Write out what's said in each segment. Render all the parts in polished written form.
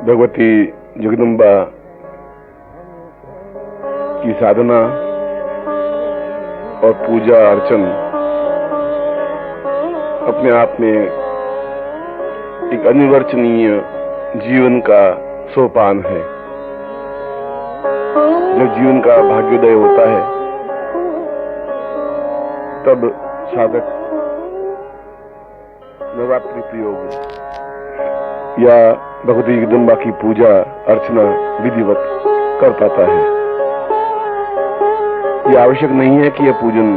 भगवती जगदम्बा की साधना और पूजा अर्चन अपने आप में एक अनिवर्चनीय जीवन का सोपान है। जब जीवन का भाग्योदय होता है तब साधक नवरात्रि प्रयोग या भगवती जगदम्बा की पूजा अर्चना विधिवत कर पाता है। यह आवश्यक नहीं है कि यह पूजन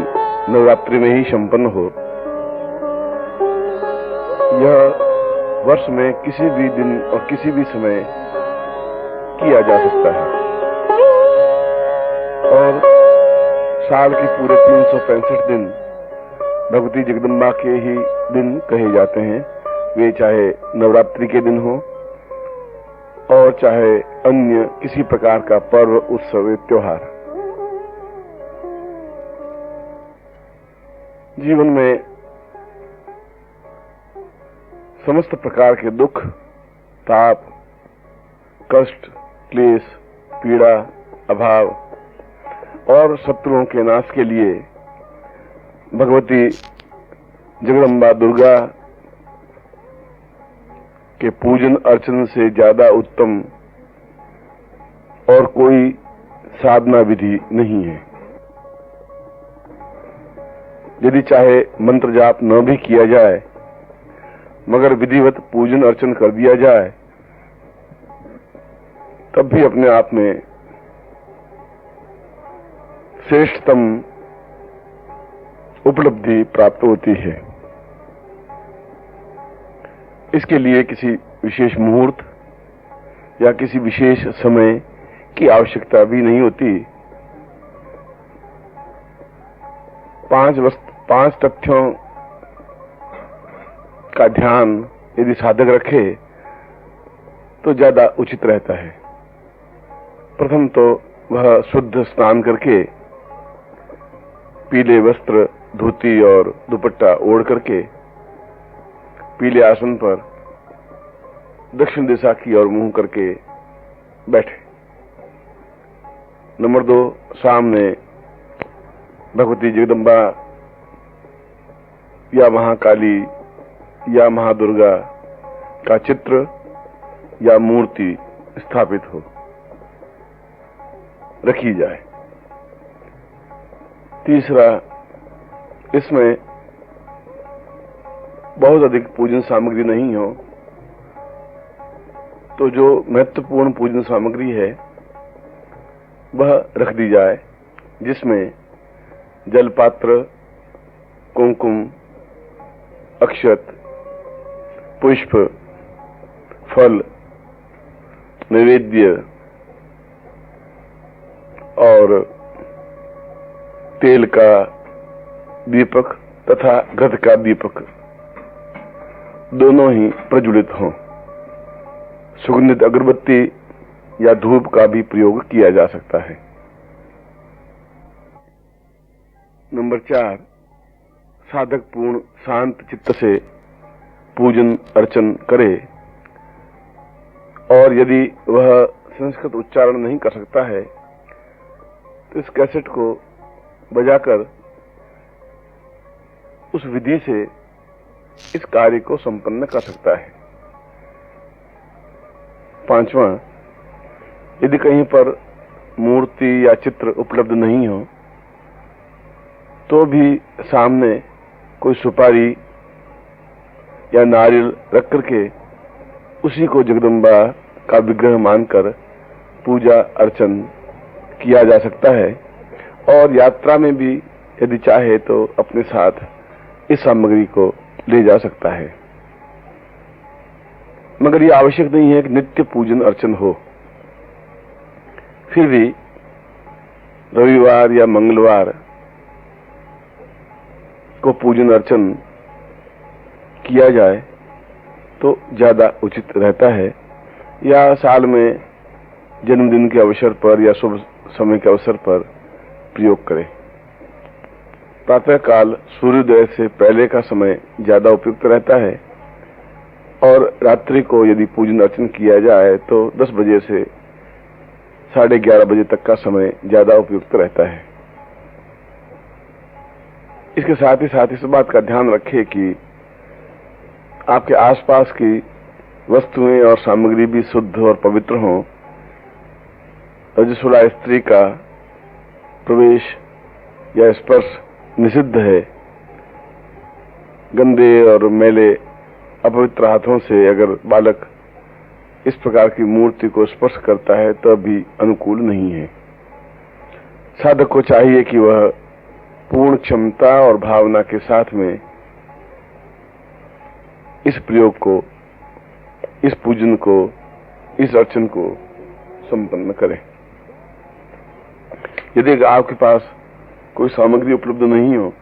नवरात्रि में ही संपन्न हो। यह वर्ष में किसी भी दिन और किसी भी समय किया जा सकता है और साल के पूरे 365 दिन भगवती जगदम्बा के ही दिन कहे जाते हैं। वे चाहे नवरात्रि के दिन हो और चाहे अन्य किसी प्रकार का पर्व, उत्सव, त्योहार। जीवन में समस्त प्रकार के दुख, ताप, कष्ट, क्लेश, पीड़ा, अभाव और शत्रुओं के नाश के लिए भगवती जगदम्बा दुर्गा के पूजन अर्चन से ज्यादा उत्तम और कोई साधना विधि नहीं है। यदि चाहे मंत्र जाप न भी किया जाए मगर विधिवत पूजन अर्चन कर दिया जाए तब भी अपने आप में श्रेष्ठतम उपलब्धि प्राप्त होती है। इसके लिए किसी विशेष मुहूर्त या किसी विशेष समय की आवश्यकता भी नहीं होती। 5 तथ्यों का ध्यान यदि साधक रखे तो ज्यादा उचित रहता है। प्रथम तो वह शुद्ध स्नान करके पीले वस्त्र, धोती और दुपट्टा ओढ़ करके पीले आसन पर दक्षिण दिशा की ओर मुंह करके बैठे। नंबर 2, सामने भगवती जगदम्बा या महाकाली या महादुर्गा का चित्र या मूर्ति स्थापित हो, रखी जाए। तीसरा, इसमें बहुत अधिक पूजन सामग्री नहीं हो तो जो महत्वपूर्ण पूजन सामग्री है वह रख दी जाए, जिसमें जलपात्र, कुमकुम, अक्षत, पुष्प, फल, नैवेद्य और तेल का दीपक तथा घृत का दीपक दोनों ही प्रज्वलित हों। सुगंधित अगरबत्ती या धूप का भी प्रयोग किया जा सकता है। नंबर 4, साधक पूर्ण शांत चित्त से पूजन अर्चन करे और यदि वह संस्कृत उच्चारण नहीं कर सकता है तो इस कैसेट को बजाकर उस विधि से इस कार्य को संपन्न कर सकता है। 5वां, यदि कहीं पर मूर्ति या चित्र उपलब्ध नहीं हो तो भी सामने कोई सुपारी या नारियल रख करके उसी को जगदम्बा का विग्रह मानकर पूजा अर्चन किया जा सकता है और यात्रा में भी यदि चाहे तो अपने साथ इस सामग्री को ले जा सकता है। मगर यह आवश्यक नहीं है कि नित्य पूजन अर्चन हो। फिर भी रविवार या मंगलवार को पूजन अर्चन किया जाए तो ज्यादा उचित रहता है, या साल में जन्मदिन के अवसर पर या शुभ समय के अवसर पर प्रयोग करें। प्रातः काल सूर्योदय से पहले का समय ज्यादा उपयुक्त रहता है और रात्रि को यदि पूजन अर्चन किया जाए तो 10 बजे से 11:30 बजे तक का समय ज्यादा उपयुक्त रहता है। इसके साथ ही इस बात का ध्यान रखें कि आपके आसपास की वस्तुएं और सामग्री भी शुद्ध और पवित्र हों। रजस्वला स्त्री का प्रवेश या स्पर्श निषिद्ध है। गंदे और मैले अपवित्र हाथों से अगर बालक इस प्रकार की मूर्ति को स्पर्श करता है तो भी अनुकूल नहीं है। साधक को चाहिए कि वह पूर्ण क्षमता और भावना के साथ में इस प्रयोग को, इस पूजन को, इस अर्चन को संपन्न करे। यदि आपके पास कोई सामग्री उपलब्ध नहीं हो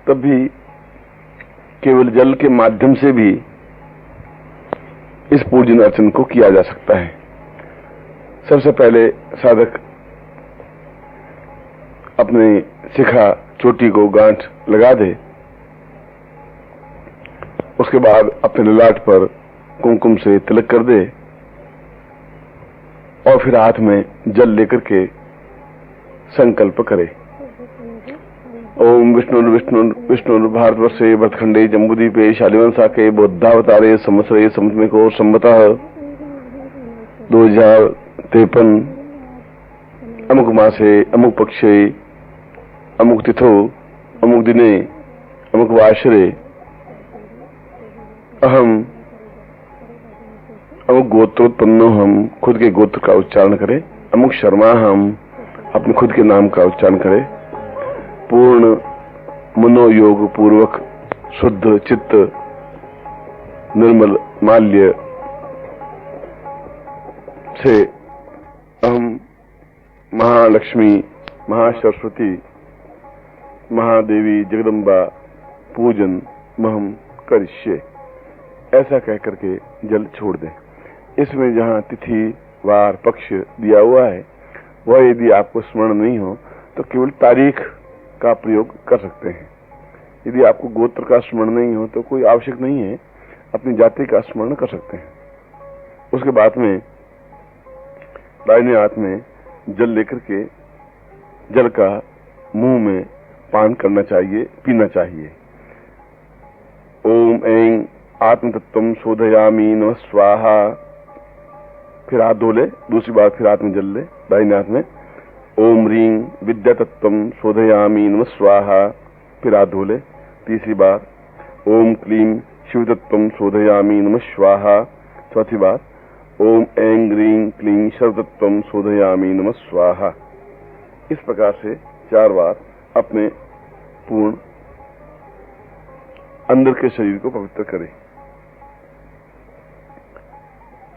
तब भी केवल जल के माध्यम से भी इस पूजन अर्चन को किया जा सकता है। सबसे पहले साधक अपने शिखा चोटी को गांठ लगा दे। उसके बाद अपने ललाट पर कुमकुम से तिलक कर दे और फिर हाथ में जल लेकर के संकल्प करे। ओम विष्णु विष्णु विष्णु भारतवर्षे भरतखंडे जम्बूद्वीपे शालिवंशाके बौद्धावतारे संवत्सरे संवत्सरिको संवतः 2053 अमुक मासे अमुक पक्षे अमुक तिथो अमुक दिने अमुक वासरे अहम अमुक गोत्रोत्पन्नो, हम खुद के गोत्र का उच्चारण करें। अमुक शर्मा, हम अपने खुद के नाम का उच्चारण करें। पूर्ण मनोयोग पूर्वक शुद्ध चित्त निर्मल माल्य से अहम महालक्ष्मी महासरस्वती महादेवी जगदम्बा पूजन महम करिष्ये ऐसा कह करके जल छोड़ दें। इसमें जहां तिथि वार पक्ष दिया हुआ है वह यदि आपको स्मरण नहीं हो तो केवल तारीख का प्रयोग कर सकते हैं। यदि आपको गोत्र का स्मरण नहीं हो तो कोई आवश्यक नहीं है, अपनी जाति का स्मरण कर सकते हैं। उसके बाद में दाहिने हाथ में जल लेकर के जल का मुंह में पान करना चाहिए, पीना चाहिए। ओम ऐं आत्म तत्वम शोधयामी नमः स्वाहा। फिर हाथ धो ले, दूसरी बार फिर हाथ में जल ले दाहिने हाथ में। ओम रीं विद्या तत्वम शोधयामी नमः स्वाहा। फिर हाथ धो ले तीसरी बार। ओम क्लीं शिव तत्वम शोधयामी नमः स्वाहा। चौथी बार ओम ऐं रीं क्लीं शर्व तत्वम शोधयामी नमः स्वाहा। इस प्रकार से 4 बार अपने पूर्ण अंदर के शरीर को पवित्र करें।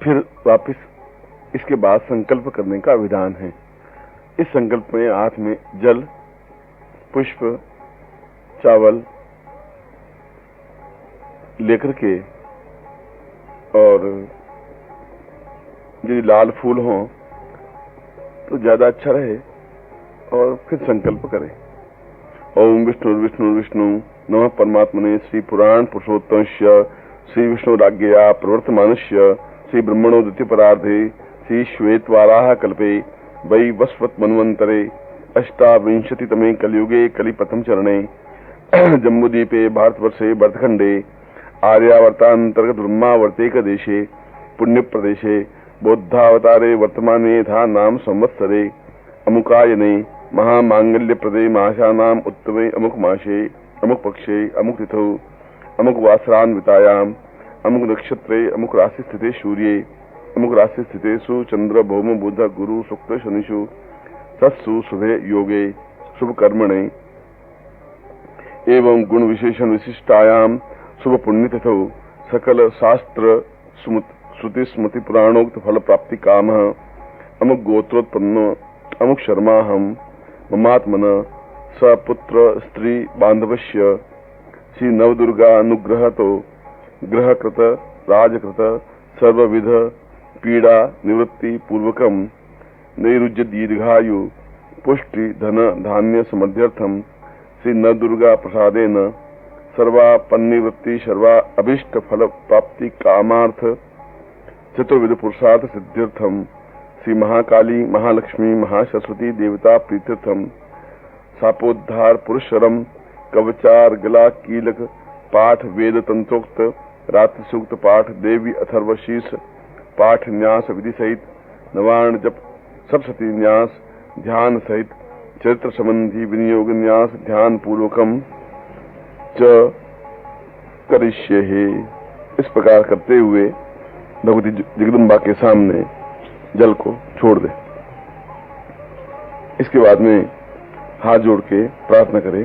फिर वापस इसके बाद संकल्प करने का विधान है। इस संकल्प में हाथ में जल, पुष्प, चावल लेकर के और यदि लाल फूल हो तो ज्यादा अच्छा रहे और फिर संकल्प करें। ओम विष्णु विष्णु विष्णु नमः परमात्मने श्री पुराण पुरुषोत्तमस्य श्री विष्णुराज्ञया प्रवर्तमानस्य श्री ब्रह्मणो द्वितीय परार्धे श्री श्वेतवाराह कल्पे वै वस्वत मन्वंतरे 88तमे कलियुगे कलि प्रथम चरणे जम्बूद्वीपे भारतवर्षे भरतखंडे आर्यावर्तांतर्गत ब्रह्मावर्तेक देशे पुण्य प्रदेशे बौद्धावतारे वर्तमाने यथा नाम संवत्सरे अमुकायने महामांगल्य प्रदे मासानाम उत्तमे अमुक मासे अमुक पक्षे अमुक तिथौ अमुक वासरान्वितायाम अमुक नक्षत्रे अमुक राशि स्थिते सूर्ये अमुक राशि स्थितेषु चंद्र भौम बुध गुरु शुक्र शनिषु सत्सु शुभे योगे शुभ कर्मणे एवं गुण विशेषण विशिष्टायाम शुभ पुण्य तिथौ सकल शास्त्र श्रुति स्मृति पुराणोक्त फल प्राप्ति काम अमुक गोत्रोत्पन्न अमुक शर्मा हम ममात्मन सपुत्र स्त्री बांधवस्य श्री नवदुर्गा अनुग्रह तो ग्रहकृत राजकृत सर्वविध पीड़ा निवृत्ति पूर्वकम नैरुज्य दीर्घायु पुष्टि धन धान्य समृद्ध्यर्थम श्री नवदुर्गा प्रसादेन सर्वापन्निवृत्ति सर्वा अभिष्ट फल प्राप्ति कामार्थ चतुर्विध पुरुषार्थ सिद्ध्यर्थम श्री महाकाली महालक्ष्मी महासरस्वती देवता प्रीत्यर्थम सापोद्धार पुरुषरम कवचार गला कीलक पाठ वेद तंत्रोक्त रात्रि सूक्त पाठ देवी अथर्वशीष पाठ न्यास विधि सहित नवार्ण जप सप्तशती न्यास ध्यान सहित चरित्र संबंधी विनियोग न्यास ध्यान पूर्वकम च करिष्ये। इस प्रकार करते हुए भगवती जगदम्बा के सामने जल को छोड़ दे। इसके बाद में हाथ जोड़ के प्रार्थना करें,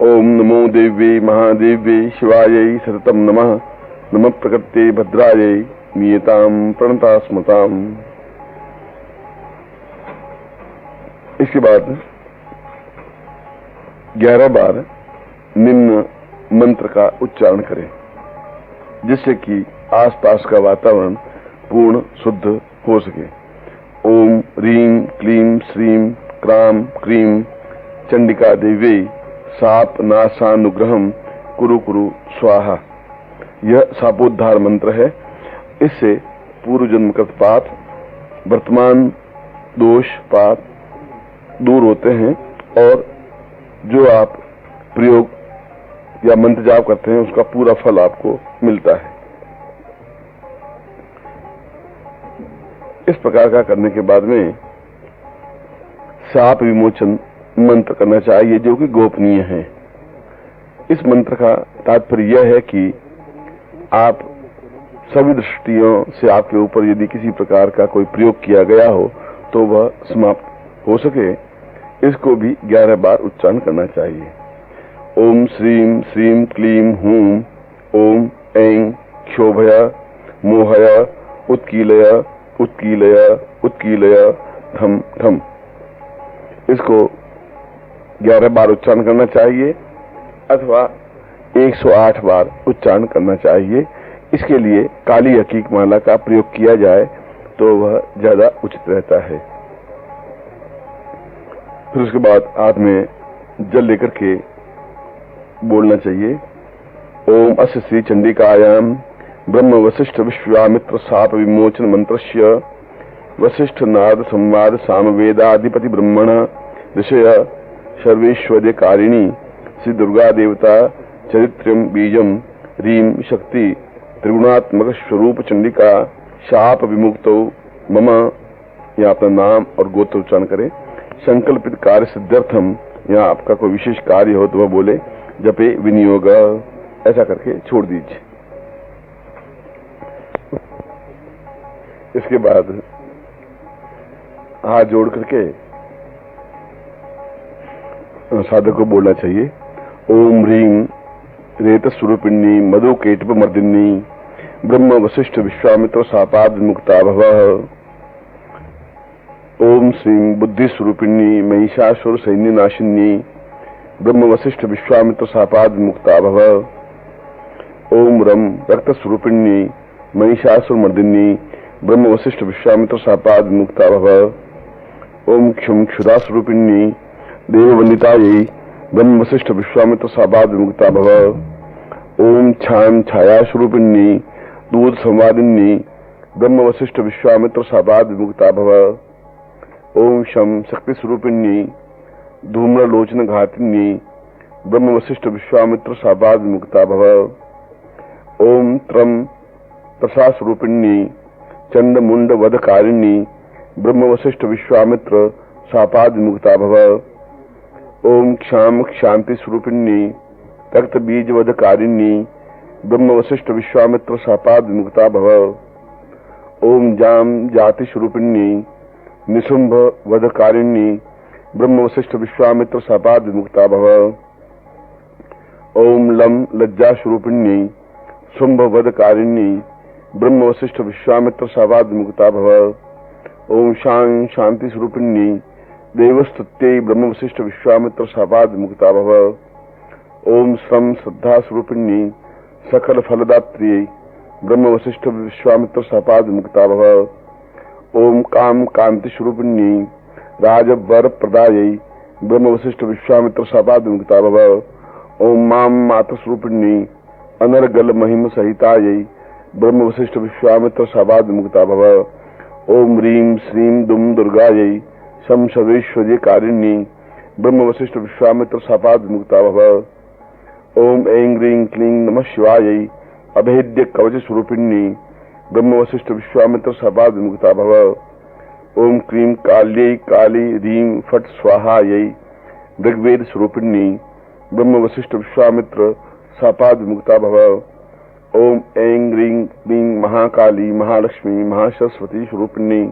ओम नमो देव्ये महादेव्ये शिवायै सततम नमः, नमः प्रकृते भद्रायै मीयताम प्रणता स्मताम। इसके बाद 11 बार निम्न मंत्र का उच्चारण करें, जिससे कि आसपास का वातावरण पूर्ण शुद्ध हो सके। ओम रीम क्लीम श्रीम क्राम क्रीम चंडिका देवी साप नाशानुग्रहम कुरु कुरु स्वाहा। यह सापोद्धार मंत्र है। इससे पूर्व जन्मकृत पाप, वर्तमान दोष पाप दूर होते हैं और जो आप प्रयोग या मंत्र जाप करते हैं उसका पूरा फल आपको मिलता है। इस प्रकार का करने के बाद में शाप विमोचन मंत्र करना चाहिए, जो कि गोपनीय है। इस मंत्र का तात्पर्य यह है कि आप सभी दृष्टियों से आपके ऊपर यदि किसी प्रकार का कोई प्रयोग किया गया हो तो वह समाप्त हो सके। इसको भी 11 बार उच्चारण करना चाहिए। ओम श्रीम श्रीम क्लीम हूम ओम ऐं क्षोभय मोहय उत्कीलय उत्कीलय उत्कीलय धम धम। इसको 11 बार उच्चारण करना चाहिए अथवा 108 बार उच्चारण करना चाहिए। इसके लिए काली हकीक माला का प्रयोग किया जाए तो वह ज्यादा उचित रहता है। फिर उसके बाद हाथ में जल लेकर के बोलना चाहिए, ओम अस्य श्री चंडिकायाम ब्रह्म वशिष्ठ विश्वामित्र शाप विमोचन मंत्रस्य वशिष्ठ नारद संवाद सामवेदाधिपति ब्रह्मण ऋषय सर्वेश्वर्य कारिणी श्री दुर्गा देवता चरित्रम बीजम रीम शक्ति त्रिगुणात्मक स्वरूप चंडिका शाप विमुक्तो मम। यहाँ अपना नाम और गोत्र उच्चारण करें। संकल्पित कार्य सिद्ध्यर्थम, यहाँ आपका कोई विशेष कार्य हो तो वह बोले, जपे विनियोग, ऐसा करके छोड़ दीजिए। इसके बाद हाथ जोड़ करके साधक को बोलना चाहिए, ओम ह्रीं रेत स्वरूपिणी मधु केटप मर्दिनी ब्रह्म वशिष्ठ विश्वामित्र शापाद विमुक्ता भवः। ओम श्रीं बुद्धि स्वरूपिणी महिषासुर सैन्य नाशिनी ब्रह्म वशिष्ठ विश्वामित्र शापाद विमुक्ता भवः। ओम रम रक्त स्वरूपिणी महिषासुर मर्दिनी ब्रह्म वशिष्ठ विश्वामित्र शापाद विमुक्ता भवः। ओम क्षम क्षुधा स्वरूपिणी देववंदितायै ब्रह्म वशिष्ठ विश्वामित्र शापाद विमुक्ता भवः। ओम छाम छाया स्वरूपिणी दूध संवादिनी ब्रह्म वशिष्ठ विश्वामित्र शापाद विमुक्ता भवः। ओम शम शक्ति स्वरूपिणी धूम्र लोचन घातिनी ब्रह्म वशिष्ठ विश्वामित्र शापाद विमुक्ता भवः। ओम त्रम प्रसाद स्वरूपिणी चंड मुंड वधकारिणी ब्रह्म वशिष्ठ विश्वामित्र शापाद विमुक्ता भवः। ओम क्षाम शांति स्वरूपिणी रक्त बीज वधकारिणी ब्रह्म वशिष्ठ विश्वामित्र शापाद विमुक्ता भवः। ओम जाम जाति स्वरूपिणी निशुंभ वधकारिणी ब्रह्म वशिष्ठ विश्वामित्र शापाद विमुक्ता भवः। ओम लम लज्जा स्वरूपिणी शुंभ वधकारिणी ब्रह्म वशिष्ठ विश्वामित्र शापाद विमुक्ता भवः। ओम शां शांति स्वरूपिणी देवस्तुत्यै ब्रह्म वशिष्ठ विश्वामित्र शापाद विमुक्ता भवः। ओम श्रम श्रद्धा स्वरूपिणी सकल फलदात्री ब्रह्म वशिष्ठ विश्वामित्र शापाद विमुक्ता भवः। ओम काम कांति स्वरूपिणी राजवर प्रदायै ब्रह्म वशिष्ठ विश्वामित्र शापाद विमुक्ता भवः। ओम मां मातस्वरूपिणी अनर्गल महिम सहितायै ब्रह्म वशिष्ठ विश्वामित्र सभाद मुक्ता भव। ओम ह्रीं श्रीं दुम दुर्गायै शम सर्वेश्वर्य कारिणी ब्रह्म वशिष्ठ विश्वामित्र सभाद मुक्ता भव। ओम ऐं ह्रीं क्लीं नमः शिवायै अभेद्य कवच स्वरूपिणी ब्रह्म वशिष्ठ विश्वामित्र सभाद मुक्ता भव। ओम क्लीं काल्यै काली ह्रीं फट् स्वाहायै ऋग्वेद स्वरूपिणी ब्रह्म वशिष्ठ विश्वामित्र सपाद मुक्ता भव। ओम ऐं ह्रीं क्लीं महाकाली महालक्ष्मी महासरस्वती स्वरूपिणी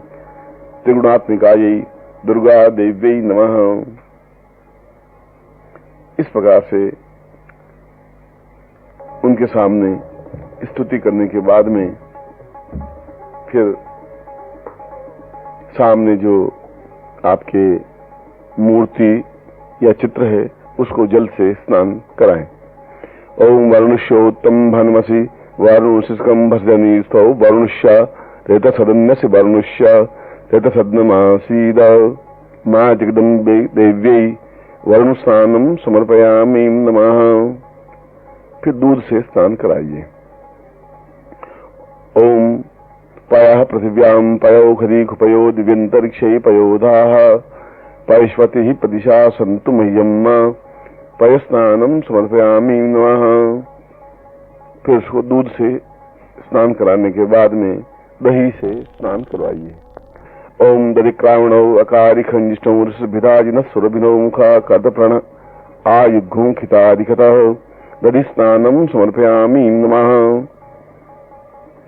त्रिगुणात्मिकायै दुर्गा देव्यै नमः। इस प्रकार से उनके सामने स्तुति करने के बाद में फिर सामने जो आपके मूर्ति या चित्र है उसको जल से स्नान कराएं। ओम वरुणस्योत्तम भानुमसि वारुणशिष्कम भजनी स्थौ वरुणस्य रेतसदन्यस्य वरुणस्य रेतसद्नमासीद मा जगदम्बे देव्यै वरुण स्नानम समर्पयामि नमः। फिर दूध से स्नान कराइए। ओम पयः पृथिव्यां पयो खरी खुपयो दिव्यंतरिक्षै पयोधाः पयश्वती प्रदिशा सन्तु मह्यम् पय स्नानम समर्पयामि नमः। फिर उसको दूध से स्नान कराने के बाद में दही से स्नान करवाइए। ओम दधिक्रावणौ अकारि खंजिष्ठौ ऋषभिधाजिन सुरभिनो मुखा कर्दप्रण आयुग्घुं खिताधिकतः दधि स्नानम समर्पयामि नमः।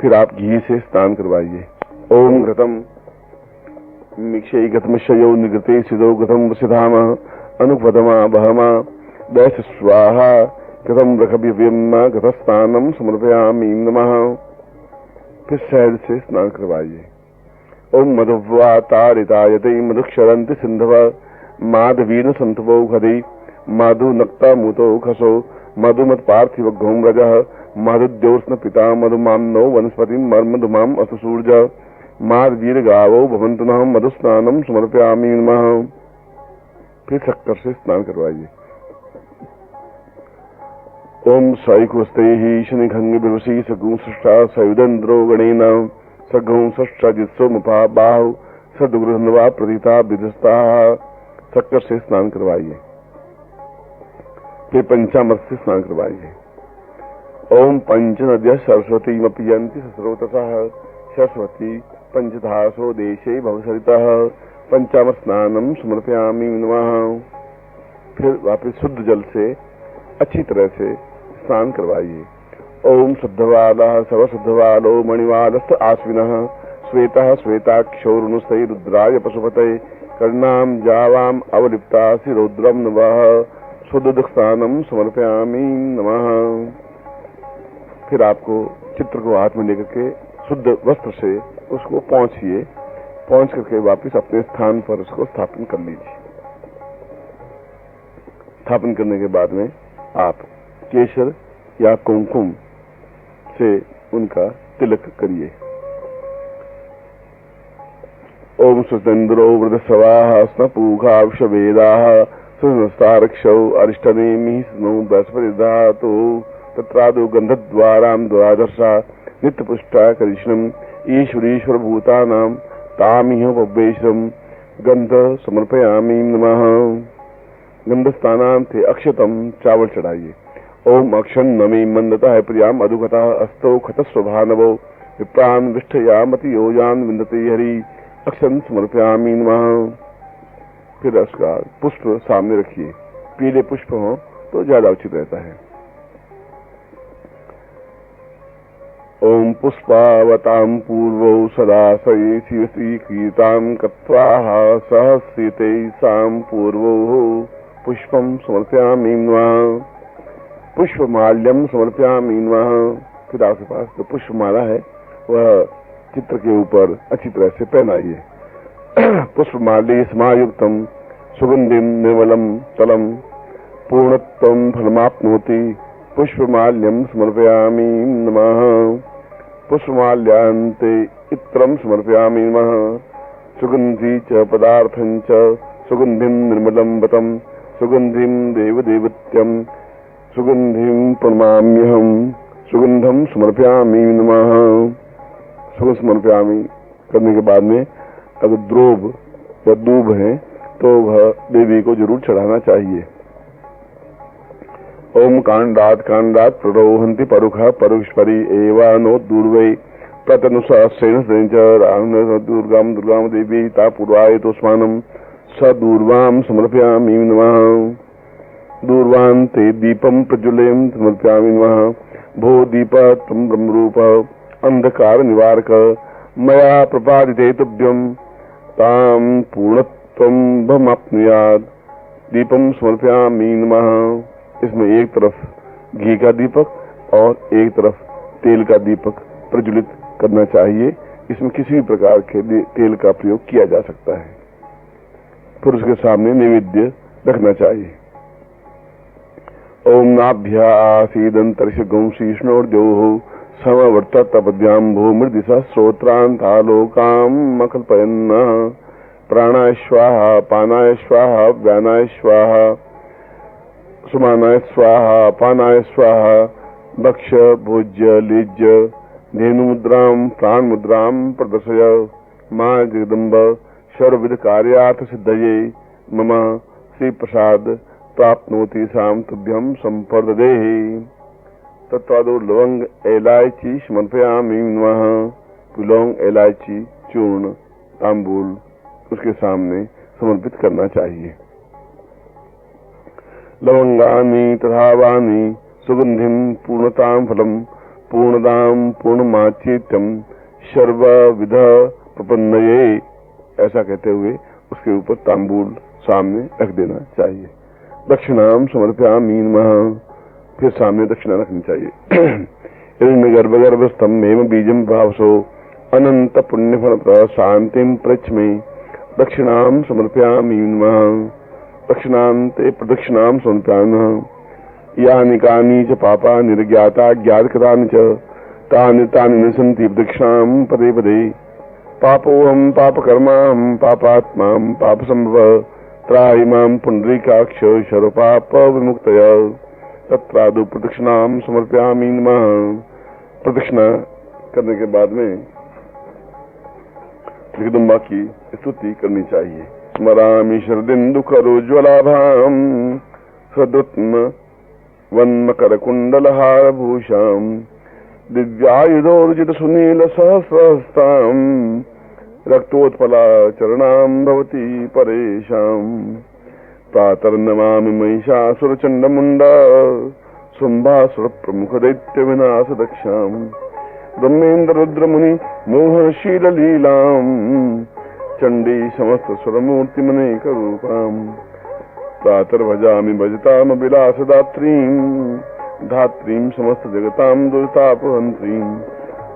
फिर आप घी से स्नान करवाइए। ओम घृतम मिक्षै घृतमिषयो निगृते सिदो घृतम वसिधाम अनुपदमा बहमा दैस स्वाहा घृतम रखभिव्यम घृतस्नानम समर्पयामि नमः। फिर शहद से स्नान करवाइए। ओम मधुवा तारितायते मधुक्षरन्ति सिंधव माधवीन संतवो खदि मधु नक्ता मुतो खसो मधुमत पार्थिव घोम रजः मधुद्योष्ण पिता मधुमाम्नो वनस्पति मर्मधुमाम असुसूर्ज माधवीर गावो भवन्तु नः मधुस्नानम समर्पयामि नमः। फिर शक्कर से स्नान करवाइए। ओम सैकुस्ते शनिखंग विवशी सगुं सृष्टा सयुदन्द्रो गणेन सगुं सृष्टा जित्सो मुपा बाहु सदुग्रहन्वा प्रदिता विधस्ता। शक्कर से स्नान करवाइए। फिर पंचामृत से स्नान करवाइए। ओम पंच नद्य सरस्वती मपियन्ति सस्रोतसः सरस्वती पंचधासो देशे भवसरितः पंचामृत स्नानम समर्पयामि नमः। फिर वापस शुद्ध जल से अच्छी तरह से स्नान करवाइए। ओम शुद्धवालः सर्वशुद्धवालो मणिवालस्थ आश्विनः श्वेतः श्वेताक्षौरुनुस्तै रुद्राय पशुपतये कर्णाम जावाम अवलिप्तासि रौद्रम नवः शुद्ध स्नानम समर्पयामि नमः। फिर आपको चित्र को हाथ में लेकर के शुद्ध वस्त्र से उसको पहुंचिए। पहुंच करके वापस अपने स्थान पर उसको स्थापन कर लीजिए। स्थापन करने के बाद में आप केसर या कुमकुम से उनका तिलक करिए। ओम सुतेन्द्रो वृद्धस्वाः स्नपूघावशवेदाः सुनस्तारक्षौ अरिष्टनेमिः स्नो बृहस्पतिर्धातु तत्रादो गन्धद्वारां द्वादशा नित्यपुष्टा करिष्णम् ईश्वरीश्वर भूतानां तामिह पव्येशम् गंध समर्पयामि नमः। गंधस्थानां थे अक्षतम चावल चढ़ाइए। ओम अक्षन नमी मंदता है प्रियाम अधुगता अस्तो खतस्वभानवो विप्रान विष्ठयामति योजान विन्दते हरि अक्षन समर्पयामि नमः। फिर उसका पुष्प सामने रखिए। पीले पुष्प हो तो ज्यादा उचित रहता है। ओम पुष्पावतां पूर्वौ सदा शिवसी कीर्तां कत्वाः सहस्रिते सां पूर्वौ पुष्पं समर्पयामि नमः। पुष्पमाल्यम समर्पयामि नमः। फिर आपके पास जो पुष्पमाला है वह चित्र के ऊपर अच्छी तरह से पहनाइए। पुष्पमाल्य समायुक्तम सुगंधिम निर्मलम तलम पूर्णत्वं फलमाप्नोति पुष्पमाल्यम समर्पयामि नमः। पुष्पमाल्यान्ते इत्रं समर्पयामि नमः। सुगंधी च पदार्थं च सुगंधिं निर्मलं वतं सुगंधिं देवदेवत्यं सुगंधिं प्रणमाम्यहम् सुगंधम समर्पयामि नमः। सुगंध समर्पयामि करने के बाद में अगर द्रोब या दूब है तो वह देवी को जरूर चढ़ाना चाहिए। ओम कांडात कांडात प्ररोहंति परुखा परुष्परी एवानो दूर्वै प्रतनुसास्रेण दुर्गाम दुर्गाम देवी ता पूर्वाय तोस्मानम स दूर्वाम समर्पयामि नमः। दूर्वां ते दीपम प्रज्वलेम समर्पयामि नमः। भो दीप त्वं ब्रह्मरूप अंधकार निवारक मया प्रपादिते तुभ्यं तां पूर्णत्वं भमाप्नुयात्। दीपम समर्पयामि नमः। इसमें एक तरफ घी का दीपक और एक तरफ तेल का दीपक प्रज्वलित करना चाहिए। इसमें किसी भी प्रकार के तेल का प्रयोग किया जा सकता है। पुरुष के सामने नैवेद्य रखना चाहिए। ओम नाभ्या आसीदंतरिषगुं शीष्णोर्द्योः समवर्ततपद्याम्भो मृदिशः श्रोत्रान्तालोकाम् अकल्पयन्नः। प्राणाय स्वाहा पानाय स्वाहा व्यानाय स्वाहा सुमानाय स्वाहा पानाय स्वाहा। भक्ष भोज्य लीज्य धेनुमुद्रां प्राणमुद्रां प्रदर्शय मां जगदम्ब सर्वविध कार्यार्थ सिद्धये मम श्री प्रसाद प्राप्नोति साम तुभ्यं संपर्ददेहि। तत्वादो लवंग इलायची समर्पयामि नमः। लौंग इलायची चूर्ण तांबूल उसके सामने समर्पित करना चाहिए। लवंगानि तथावानि सुगंधिं पूर्णतां फलम पूर्णदां पूर्णमाचित्यं सर्वविध प्रपन्नये। ऐसा कहते हुए उसके ऊपर तांबूल सामने रख देना चाहिए। दक्षिणाम समर्पयामि नमः। फिर सामने दक्षिणा रखनी चाहिए। हिरण्यगर्भगर्भस्थं हेम बीजं भावसो अनंत पुण्यफल शांतिं प्रच्मे दक्षिणाम समर्पयामि नमः। दक्षिणान्ते प्रदक्षिणां समर्पयामि नमः। यानि कानि च पापा निर्ज्ञाता ज्ञातकृतानि च तानि तानि न सन्ति प्रदक्षिणां पदे पदे। पापोऽहं पापकर्माहं पापात्मा पापसंभव त्राहि मां पुण्डरीकाक्ष सर्वपाप विमुक्तय। तत्रादौ प्रदक्षिणां समर्पयामि नमः। प्रदक्षिणा करने के बाद में जगदम्बा की स्तुति करनी चाहिए। स्मरामि शरदिन्दुकरोज्ज्वलाभां सदृत्म वन्मकरकुण्डलहारभूषां दिव्यायुधोर्जित सुनील सहस्रहस्तां रक्तोत्पला चरणां भवती परेशां। प्रातर्नमामि महिषासुरचण्डमुण्डा शुम्भासुर प्रमुख दैत्य विनाश दक्षां। ब्रह्मेन्द्र रुद्रमुनि मोहशीललीलां चण्डी समस्त सुरमूर्तिमनेक रूपां। प्रातर्भजामि भजताम विलासदात्रीं धात्रीं समस्त जगतां दुरितापहन्त्रीं।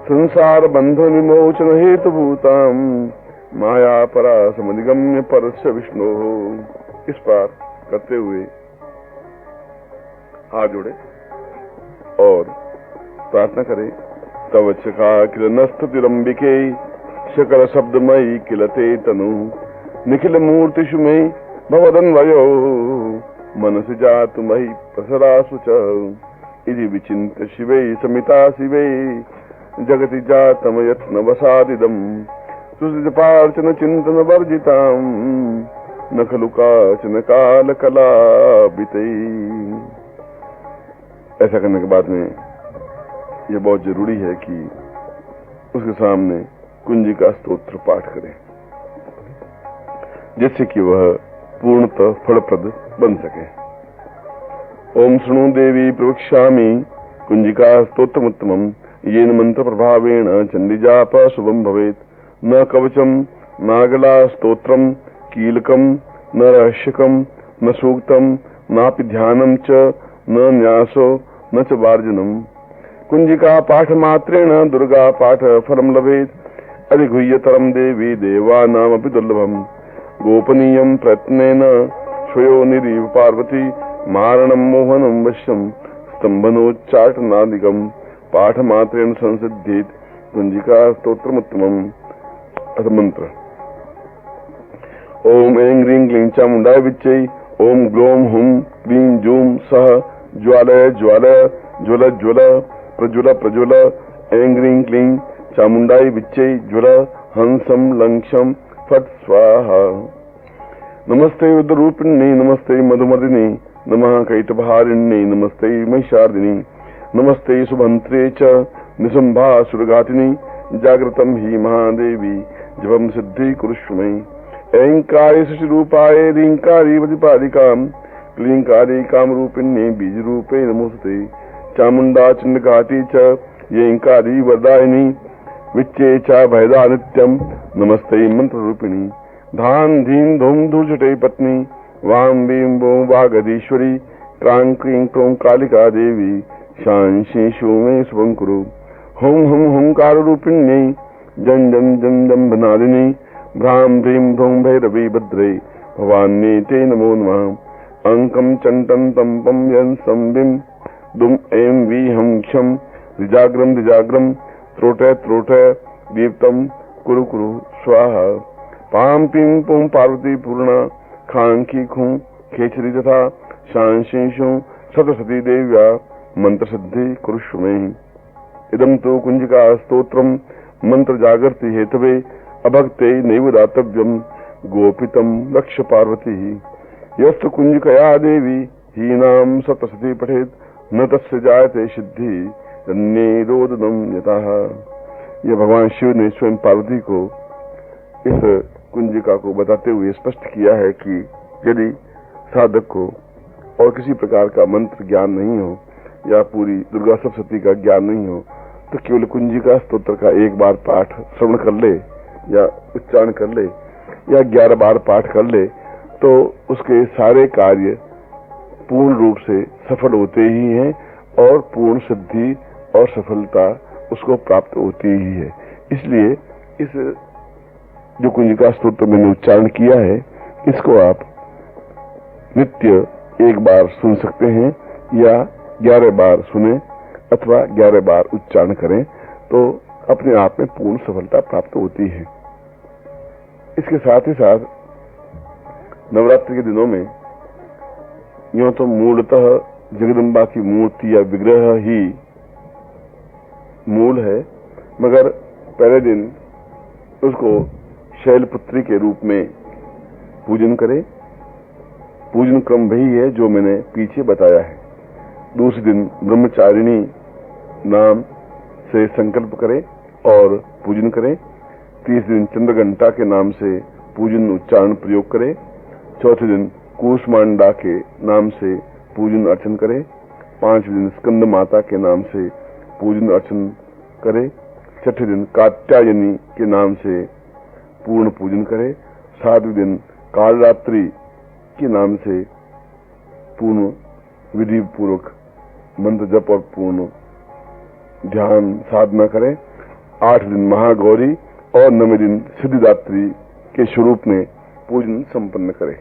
संसार बंध विमोचन हेतुभूतां माया परा समधिगम्य परस्य विष्णु। इस पार करते हुए हाथ जोड़े और प्रार्थना करें। तव चखा किल नस्तुतिरंबिके शकल शब्दमयी किलते तनु। निखिल मूर्तिषु मे भवदन्वयो मनसि जातु मयि प्रसरासु च। इति विचिन्त्य शिवै समिता शिवै जगति जातमयत्न वसादिदम्। सुसितपार्चन चिन्तन वर्जितां न खलु काचन काल कलाभितै। ऐसा करने के बाद में यह बहुत जरूरी है कि उसके सामने कुंजिका स्तोत्र पाठ करें, जिससे कि वह पूर्णतः फलप्रद बन सके। ओम शृणु देवी प्रवक्ष्यामि कुंजिका स्तोत्रमुत्तमम्। येन मंत्र प्रभावेण चंडीजाप शुभम भवेत्। न कवचम नागला स्तोत्रम कीलकम न रहस्यकम न सूक्तम नापि ध्यानम च न न्यासो न च वार्जनम। कुंजिका पाठ मात्रेण दुर्गा पाठ फलम लभेत्। अधिगुह्यतरम देवी देवानामपि दुर्लभम। गोपनीयं प्रयत्नेन स्वयोनिरीव पार्वती मारणं मोहनं वश्यं स्तंभनोच्चाटनादिकं पाठ मात्रेण संसिद्धेत। कुंजिका स्तोत्रमुत्तमम्। अथ मंत्र। ओम ऐं ह्रीं क्लीं चामुण्डाय विच्चै। ओम ग्लौं हुं क्लीं जूं सः ज्वालय ज्वालय ज्वल ज्वल प्रज्वल प्रज्वल ऐं ह्रीं क्लीं चामुंडाई विच्चै ज्वल हंसं लंक्षं फट स्वाहा। नमस्ते रुद्ररूपिण्यै नमस्ते मधुमर्दिनी नमः कैटभारिण्यै नमस्ते महिषार्दिनी नमस्ते सुभंत्रे च निशंभासुरघातिनी जागृतं हि महादेवी जपं सिद्धि कुरुष्व मे। ऐंकारे शशिरूपाय ह्रींकारि वज्रपादिकां क्लींकारि कामरूपिण्यै बीजरूपे नमोस्तुते। चामुंडा चंडघाटी च येंकारि वरदायिनी विच्चे च भयदा नित्यं नमस्ते मंत्ररूपिणी। धान धीं धूम धूर्जटे पत्नी वां वीं वों वागदीश्वरी क्रां क्रीं क्रों कालिका देवी शांशेषु मे शुभं कुरु। हुं हुं हुंकार रूपिण्यै जं जं जं जंभनादिनी भ्रां भ्रीं भ्रूं भैरवी भद्रे भवान्यै ते नमो नमः। अंकं चंटं तंपं यं संविं दुम ऐं वी हं क्षं द्विजाग्रं द्विजाग्रं त्रोटय त्रोटय दीप्तं कुरु कुरु स्वाहा। पां पीं पुं पार्वती पूर्णा खां की खूं खेचरी तथा शांशेषु सतसती देव्या मंत्र सिद्धि कुरुष्व मे। इदं तो कुंजिका स्तोत्रं मंत्र जागृति हेतवे अभक्ते नैव दातव्यं गोपितं लक्ष्य पार्वती। यस्तु कुंजिकया देवी हीनां सतसती पठेत न तस्य जायते सिद्धि अन्ये रोदनं यतः। यह भगवान शिव ने स्वयं पार्वती को इस कुंजिका को बताते हुए स्पष्ट किया है कि यदि साधक को और किसी प्रकार का मंत्र ज्ञान नहीं हो या पूरी दुर्गा सप्तशती का ज्ञान नहीं हो तो केवल कुंजिका स्तोत्र का एक बार पाठ श्रवण कर ले या उच्चारण कर ले या 11 बार पाठ कर ले तो उसके सारे कार्य पूर्ण रूप से सफल होते ही हैं और पूर्ण सिद्धि और सफलता उसको प्राप्त होती ही है। इसलिए इस जो कुंजिका स्तोत्र मैंने उच्चारण किया है इसको आप नित्य एक बार सुन सकते हैं या 11 बार सुने अथवा 11 बार उच्चारण करें तो अपने आप में पूर्ण सफलता प्राप्त होती है। इसके साथ ही साथ नवरात्रि के दिनों में यूं तो मूलतः जगदम्बा की मूर्ति या विग्रह ही मूल है, मगर पहले दिन उसको शैलपुत्री के रूप में पूजन करें। पूजन क्रम वही है जो मैंने पीछे बताया है। दूसरे दिन ब्रह्मचारिणी नाम से संकल्प करें और पूजन करें। तीसरे दिन चंद्रघंटा के नाम से पूजन उच्चारण प्रयोग करें। चौथे दिन कूष्मांडा के नाम से पूजन अर्चन करें। पांचवें दिन स्कंद माता के नाम से पूजन अर्चन करें। छठे दिन कात्यायनी के नाम से पूर्ण पूजन करें। सातवें दिन कालरात्रि के नाम से पूर्ण विधि पूर्वक मंत्र जप और पूर्ण ध्यान साधना करें। 8 दिन महागौरी और 9वें दिन सिद्धिदात्री के स्वरूप में पूजन संपन्न करें।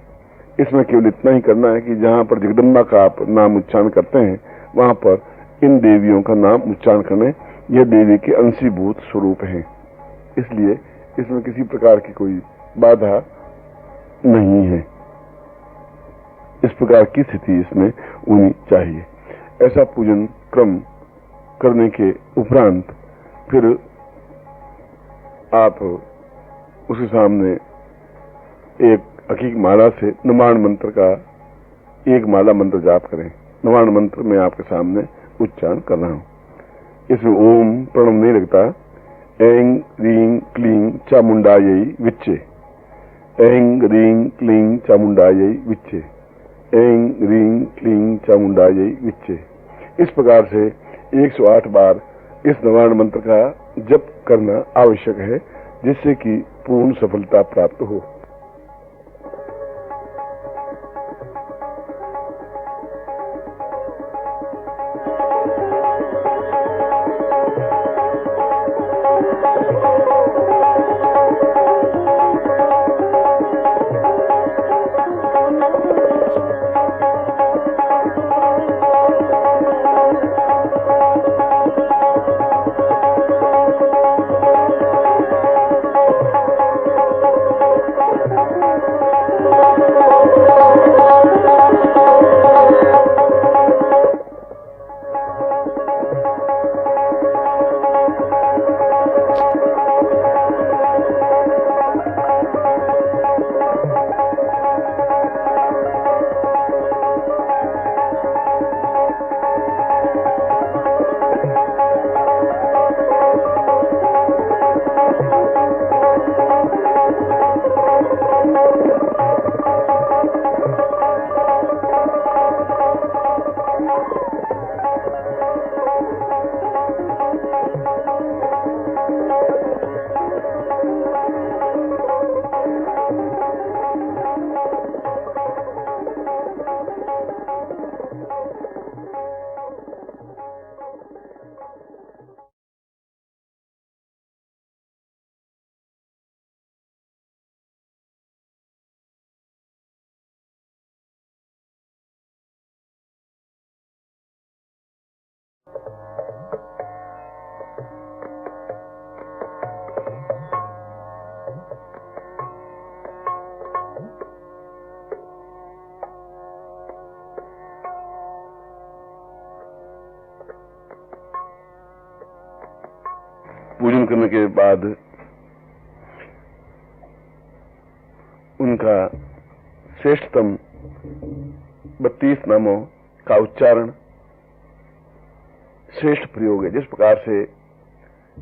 इसमें केवल इतना ही करना है कि जहां पर जगदम्बा का आप नाम उच्चारण करते हैं वहां पर इन देवियों का नाम उच्चारण करने, यह देवी के अंशीभूत स्वरूप हैं, इसलिए इसमें किसी प्रकार की कोई बाधा नहीं है। इस प्रकार की स्थिति इसमें होनी चाहिए। ऐसा पूजन क्रम करने के उपरांत फिर आप उसके सामने एक अकीक माला से नवाण मंत्र का एक माला मंत्र जाप करें। नवाण मंत्र मैं आपके सामने उच्चारण कर रहा हूं। इसमें ओम प्रणव नहीं लगता। ऐं ह्रीं क्लीं चामुंडायै विच्चे, ऐं ह्रीं क्लीं चामुंडायै विच्चे, ऐं ह्रीं क्लीं चामुंडायै विच्चे। इस प्रकार से 108 बार इस नवाण मंत्र का जप करना आवश्यक है जिससे कि पूर्ण सफलता प्राप्त हो। पूजन करने के बाद उनका श्रेष्ठतम 32 नामों का उच्चारण श्रेष्ठ प्रयोग है। जिस प्रकार से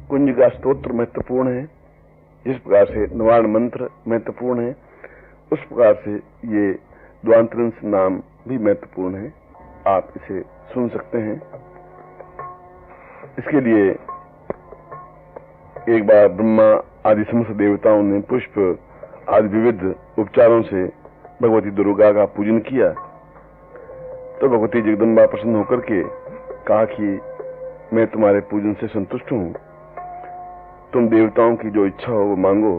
कुंजिका स्तोत्र महत्वपूर्ण है, जिस प्रकार से निवारण मंत्र महत्वपूर्ण है, उस प्रकार से ये द्वांतरंश नाम भी महत्वपूर्ण है। आप इसे सुन सकते हैं। इसके लिए एक बार ब्रह्मा आदि समस्त देवताओं ने पुष्प आदि विविध उपचारों से भगवती दुर्गा का पूजन किया। तो भगवती जगदम्बा प्रसन्न होकर के कहा कि मैं तुम्हारे पूजन से संतुष्ट हूं, तुम देवताओं की जो इच्छा हो वो मांगो,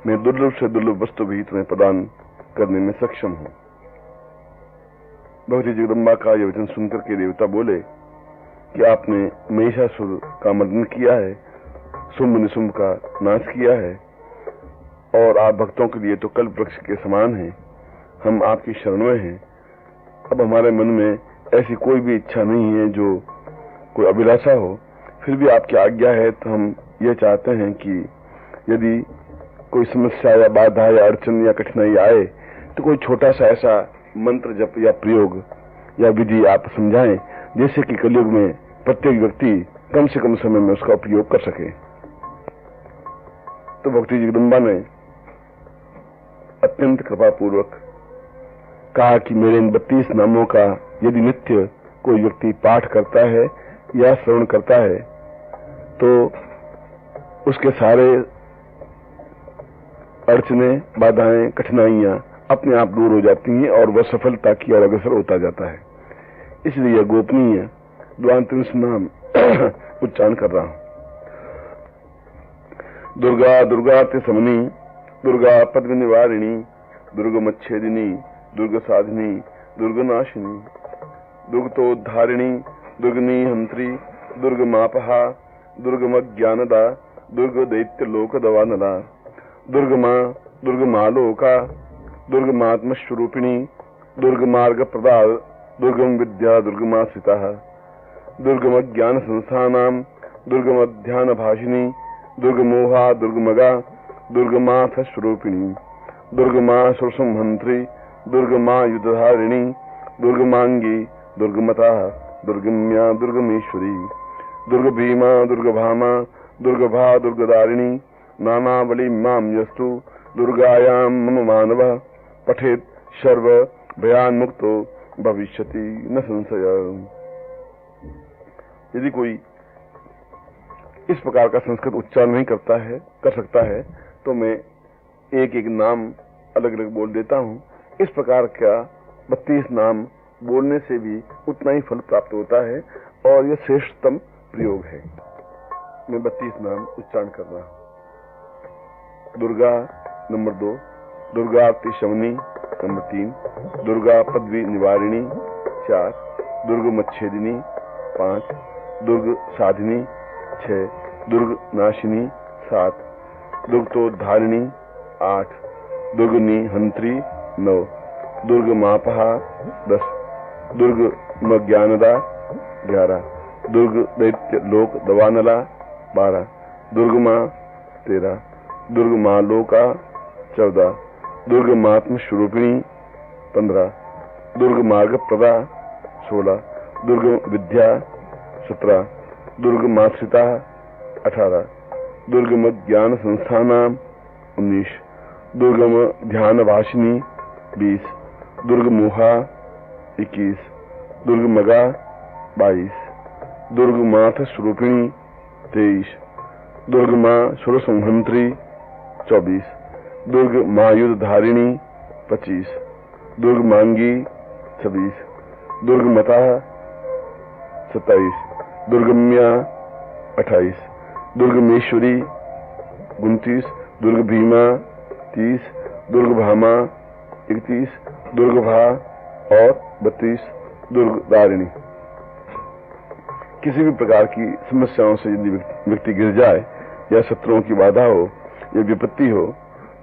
मैं दुर्लभ से दुर्लभ वस्तु भी तुम्हें प्रदान करने में सक्षम हूं। भगवती जगदम्बा का यह वचन सुनकर के देवता बोले कि आपने महिषासुर का मर्दन किया है, शुंभ निशुंभ का नाश किया है, और आप भक्तों के लिए तो कल्प वृक्ष के समान हैं। हम आपकी शरण में हैं। अब हमारे मन में ऐसी कोई भी इच्छा नहीं है जो कोई अभिलाषा हो, फिर भी आपकी आज्ञा है तो हम ये चाहते हैं कि यदि कोई समस्या या बाधा या अड़चन या कठिनाई आए तो कोई छोटा सा ऐसा मंत्र जप या प्रयोग या विधि आप समझाएं, जैसे कि कलयुग में प्रत्येक व्यक्ति कम से कम समय में उसका उपयोग कर सके। तो भक्ति जगदम्बा ने अत्यंत कृपापूर्वक कहा कि मेरे इन 32 नामों का यदि नित्य कोई व्यक्ति पाठ करता है या श्रवण करता है तो उसके सारे अड़चने, बाधाएं, कठिनाइयां अपने आप दूर हो जाती हैं और वह सफलता की ओर अग्रसर होता जाता है। इसलिए गोपनीय द्वांतरंश नाम उच्चारण कर रहा हूं। दुर्गा दुर्गा ते समनी, दुर्गा पद्म निवारिणी, दुर्गमच्छेदिनी, दुर्ग साधिनी, दुर्गनाशिनी, दुर्गतोद्धारिणी, दुर्गनी हंत्री, दुर्गमापहा, दुर्गमज्ञानदा, दुर्ग दैत्य लोक दवानला, दुर्गमा दुर्गमालोका, दुर्गमात्मस्वरूपिणी, दुर्गमार्ग प्रदा, दुर्गम विद्या दुर्गमाश्रिता, दुर्गमज्ञान संस्थानाम, दुर्गमध्यान भाषिनी, दुर्गमोहा दुर्गमगा, दुर्गमाथ स्वरूपिणी, दुर्गमा सुरसंहंत्री, दुर्गमा युद्धधारिणी, दुर्गमांगी, दुर्गमता, दुर्गम्या दुर्गमेश्वरी, दुर्गभीमा दुर्गभामा, दुर्गभा दुर्गदारिणी, नानावली माम यस्तु दुर्गायां मम मानव पठेत सर्व भयान्मुक्तो भविष्यति न संशय। यदि कोई इस प्रकार का संस्कृत उच्चारण नहीं कर सकता है तो मैं एक एक नाम अलग अलग बोल देता हूं। इस प्रकार का 32 नाम बोलने से भी उतना ही फल प्राप्त होता है और यह श्रेष्ठतम प्रयोग है। मैं 32 नाम उच्चारण कर रहा हूं। दुर्गा नंबर 2, दुर्गा शमनी नंबर 3, दुर्गा पदवी निवारिणी 4, दुर्ग मच्छेदिनी 5, दुर्ग साधिनी 6, दुर्ग नाशिनी 7, दुर्गतोद्धारिणी 8, दुर्गनी हंत्री 9, दुर्ग मापहा 10, दुर्ग मज्ञानदा 11, दुर्ग दैत्य लोक दवानला 12, दुर्गमा 13, दुर्गमा लोका 14, दुर्गमात्म स्वरूपिणी 15, दुर्ग मार्ग प्रदा 16, दुर्ग विद्या 17, दुर्गमाश्रिता 18, दुर्गम ज्ञान संस्थानाम 19, दुर्गम ध्यान भाषिनी 20, दुर्गमोहा 21, दुर्गमगा 22, दुर्गमाथ स्वरूपिणी 23, दुर्गमा सुरसंहंत्री 24, दुर्ग मायुधधारिणी 25, दुर्ग मांगी 26, दुर्गमता 27, दुर्गम्या 28, दुर्गमेश्वरी 29, दुर्ग भीमा 30, दुर्ग भामा 31, दुर्ग भा और 32, दुर्ग दारिणी। किसी भी प्रकार की समस्याओं से यदि व्यक्ति गिर जाए या शत्रुओं की बाधा हो या विपत्ति हो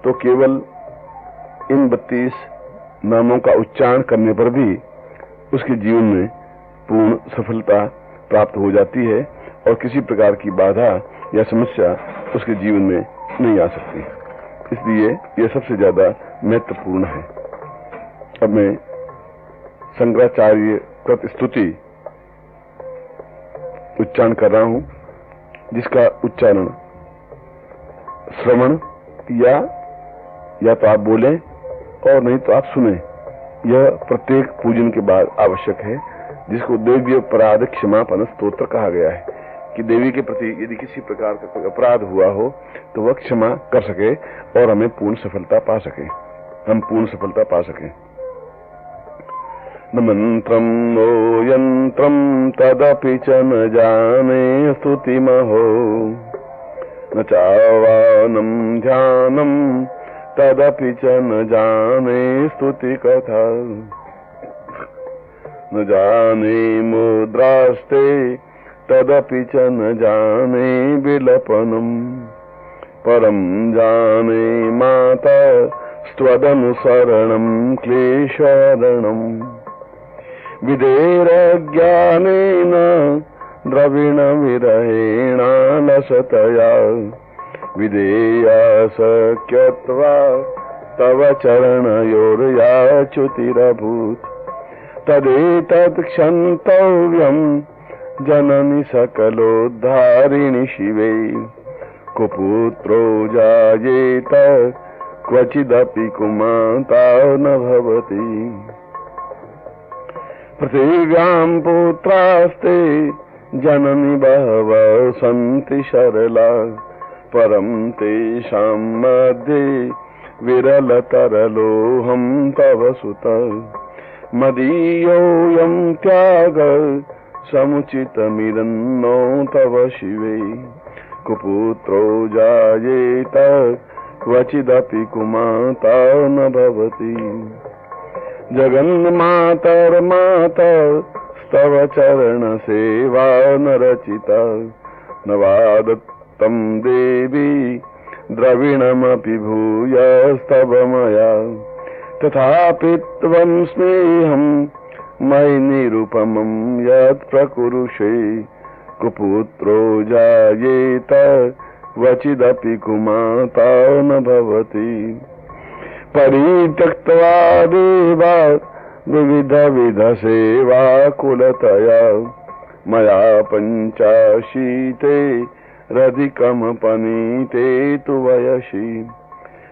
तो केवल इन 32 नामों का उच्चारण करने पर भी उसके जीवन में पूर्ण सफलता प्राप्त हो जाती है और किसी प्रकार की बाधा या समस्या उसके जीवन में नहीं आ सकती। इसलिए यह सबसे ज्यादा महत्वपूर्ण है। अब मैं शंकराचार्य कृत स्तुति उच्चारण कर रहा हूं, जिसका उच्चारण श्रवण या तो आप बोलें और नहीं तो आप सुने। यह प्रत्येक पूजन के बाद आवश्यक है, जिसको देवी अपराध क्षमापन स्तोत्र कहा गया है कि देवी के प्रति यदि किसी प्रकार का कोई अपराध हुआ हो तो वह क्षमा कर सके और हमें पूर्ण सफलता पा सके, हम पूर्ण सफलता पा सकें। न मंत्रम नो यंत्रम तदपि च न जाने स्तुतिमहो, न चावानम ध्यानम तदपि च न जाने स्तुति कथा, न जाने मुद्रास्ते तदपि च न जाने विलपनम, परम जाने माता स्त्वदनुसरणम क्लेशरणम, विदेरज्ञानेन द्रविण विरहेण लसतया, विधेया सख्यत्वा तव चरणयोर्याच्युतिरभूत्, तदेतत् क्षन्तव्यम् जननि सकलोद्धारिणि शिवे, कुपुत्रो जायेत क्वचिदपि कुमाता न भवति, पृथिव्यां पुत्रास्ते जननि बहवः सन्ति सरला, परं तेषां मध्ये विरलतरलोऽहं तव सुत, मदीयोऽयं त्याग समुचितमिदन्नो तव शिवे, कुपुत्रो जायेत क्वचिदपि कुमाता न भवति, जगन्मातर्मातस्तव चरणसेवा न रचिता, न वादत्तं देवी द्रविणमपि भूयस्तव मया, तथापि त्वं स्नेहं मयि निरुपमं यत् प्रकुरुषे, कुपुत्रो जायेत क्वचिदपि कुमाता न भवति, परित्यक्त्वा देवा विविधविधसेवा कुलतया, मया पञ्चाशीते रधिकमपनीते तु वयसि,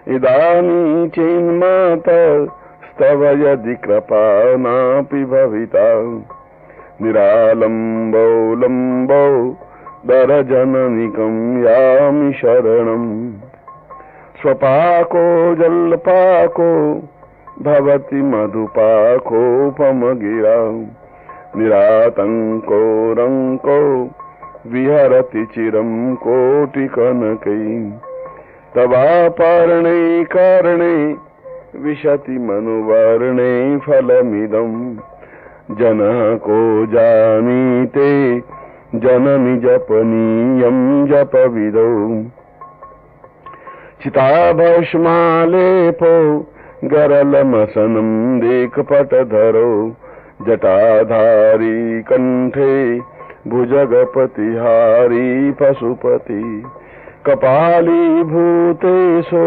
इदानीं चेन्मातस्तव यदि कृपा नापि भविता, निरालम्बो लम्बो दरजननिकं यामि शरणम्, स्वपाको जल्पाको भवति मधुपाकोपमगिरा, निरातङ्को रङ्को विहरति चिरं कोटिकनकै, तवापर्णे कर्णे विशति मनुवर्णे फलमिदं, जनः को जानीते जननि जपनीयं जपविदौ, चिताभस्मालेपो गरलमसनं देखपटधरो, जटाधारी कंठे भुजगपतिहारी पशुपति, कपाली भूतेशो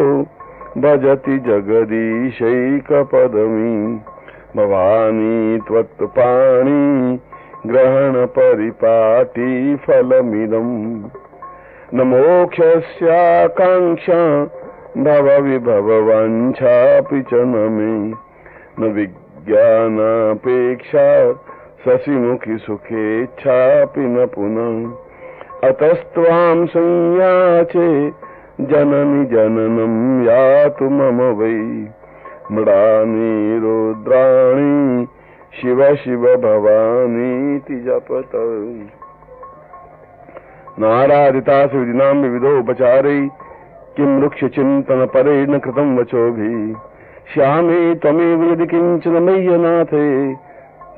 भजति जगदीशैकपदमी, भवानी त्वत्पाणि ग्रहण परिपाटी फलमिदं, न मोक्षस्याकाङ्क्षा भव विभववाञ्छापि च न मे, न विज्ञानापेक्षा शशिमुखि सुखेच्छापि न पुनः, अतस्त्वां संयाचे जननि जननं यातु मम वै, मृडानि रुद्राणि शिव शिव भवानीति जपत, नारादिता सुविधिनां विविधो उपचारै, किं वृक्षचिन्तन परेण कृतं वचोभिः, श्यामे त्वमेव यदि किञ्चन मय्यनाथे,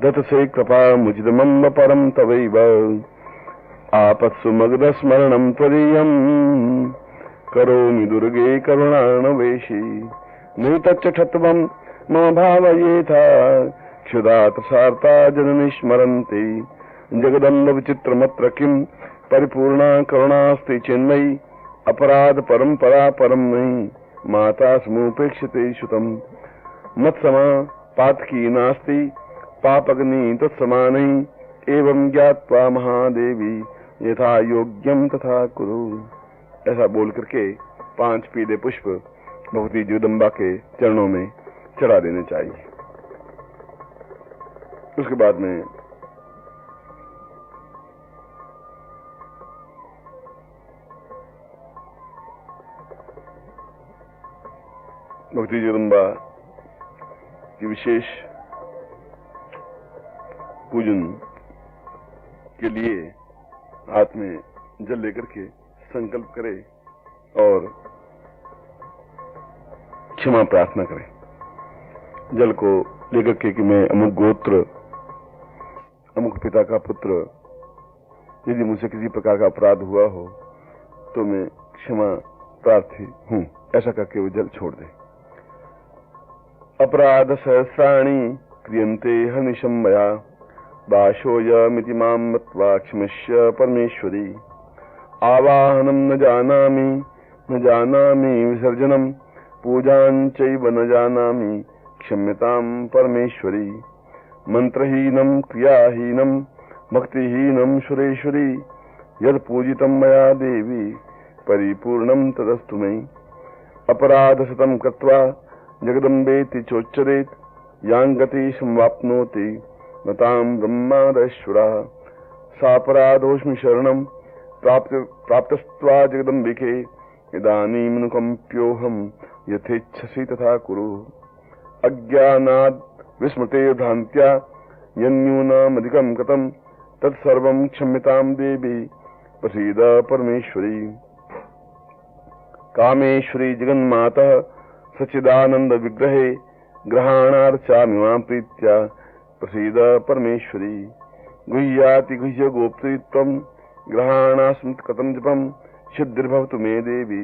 दत्से कृपामुचितमम्ब परं तवैव, आपत्सु मग्नस्मरणं त्वदीयं, करोमि दुर्गे करुणार्णवेशी, नैतच्चठत्वं मम भावयेथा, क्षुधा प्रसार्ता जननि स्मरन्ति, जगदम्ब विचित्रमत्र किं परिपूर्णा करुणास्ते चिन्मयी अपराध परंपरा परम नहीं माता समुपेक्षते श्रुतम मत्समा पातकी नास्ति पापग्नि तत्समा नहीं एवं ज्ञात्वा महादेवी यथा योग्यम तथा कुरु। ऐसा बोल करके 5 पीले पुष्प भगवती जगदम्बा के चरणों में चढ़ा देने चाहिए। उसके बाद में भगवती जगदम्बा की विशेष पूजन के लिए हाथ में जल लेकर के संकल्प करे और क्षमा प्रार्थना करे। जल को लेकर के कि मैं अमुक गोत्र अमुक पिता का पुत्र, यदि मुझसे किसी प्रकार का अपराध हुआ हो तो मैं क्षमा प्रार्थी हूं, ऐसा करके वो जल छोड़ दे। अपराध सहस्राणि क्रियन्ते हनिशं मया बाशोयमिति मां मत्वा क्षमस्य परमेश्वरी। आवाहनं न जानामि विसर्जनं पूजां चैव न जानामि क्षम्यतां परमेश्वरी। मंत्रहीनं क्रियाहीनं भक्तिहीनं सुरेश्वरी यत् पूजितं मया देवी परिपूर्णं तदस्तु मयि। अपराधशतं कृत्वा जगदम्बेति चोच्चरेत् यां गति संवाप्नोति नतां ब्रह्मादश्वरः। सापराधोऽस्मि शरणं प्राप्तस्त्वा जगदम्बिके इदानीमनुकम्प्योऽहं यथेच्छसि तथा कुरु। अज्ञानाद् विस्मृते भ्रान्त्या यन्यूनमधिकं कृतं तत्सर्वं क्षम्यतां देवी प्रसीद परमेश्वरी। कामेश्वरी जगन्मातः सच्चिदानंद विग्रहे ग्रहाणार्चामि मां प्रीत्या प्रसीद परमेश्वरी। गुह्याति गुह्य गोप्त्रित्वं ग्रहाणास्मत् कथं जपं सिद्धिर्भवतु मे देवी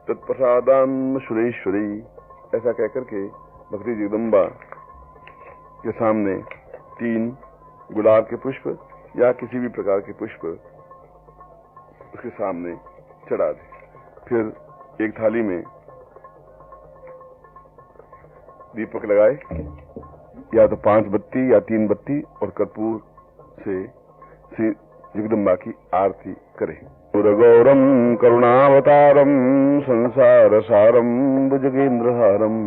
तत्प्रसादान् सुरेश्वरी। ऐसा कहकर के भगवती जगदम्बा के सामने 3 गुलाब के पुष्प या किसी भी प्रकार के पुष्प उसके सामने चढ़ा दे। फिर एक थाली में दीपक लगाए, या तो 5 बत्ती या 3 बत्ती, और कर्पूर से श्री जगदम्बा की आरती करे। गौरम करुणावतारम संसार सारम भुजगेन्द्रहारम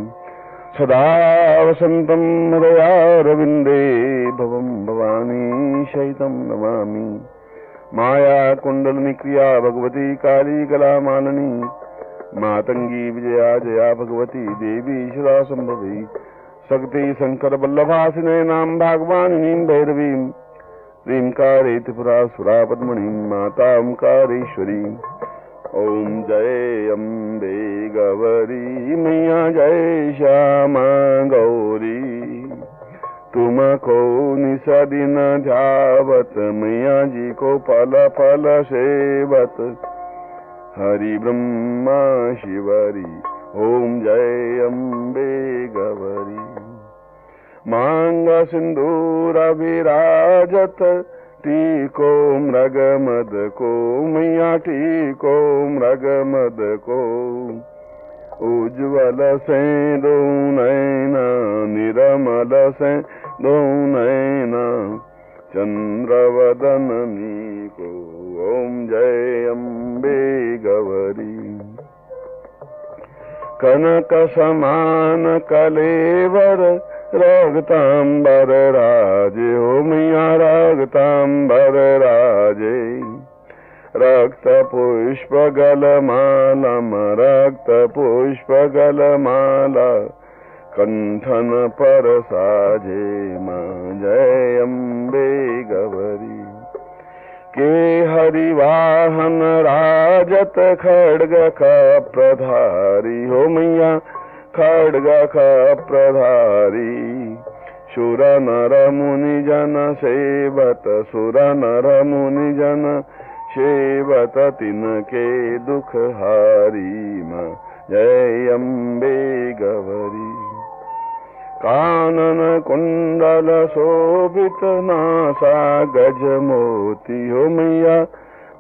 सदा वसंतम हृदयारविंदे भवम भवानी शयितं नमामि। माया कुंडलिनी क्रिया भगवती काली कला माननी मातंगी विजया जया भगवती देवी सदा संभवी। शक्ति शंकर वल्लभासिने नाम भागवानी भैरवी ह्रींकारे त्रिपुरासुरा पद्मणि माता ओंकारेश्वरी। ओम जय अम्बे गौरी मैया जय श्यामा गौरी। तुमको निस दिन ध्यावत मैया जी को पल पल सेवत हरि ब्रह्मा शिवरी। ओम जय अम्बे गौरी। मांग सिंदूर विराजत टीको मृग मद को मैया टीको मृग मद को। उज्ज्वल से दो नैना निर्मल से दो नैना चंद्रवदननी को। ओम जय अम्बे गौरी। कनक समान कलेवर रागतांबर राजे हो मैया रागतांबर राजे। रक्त पुष्प गलमालम रक्त पुष्प गलमाला कंठन पर साजे मां जय अम्बे गौरी। के हरिवाहन राजत खड्ग प्रधारी हो मैया खड्ग प्रधारी। सुर नर मुनि जन सेवत सुर नर मुनि जन सेवत तिनके दुख हारी मां जय अम्बे गौरी। कानन कुंडल शोभित नासा गज मोती हो मैया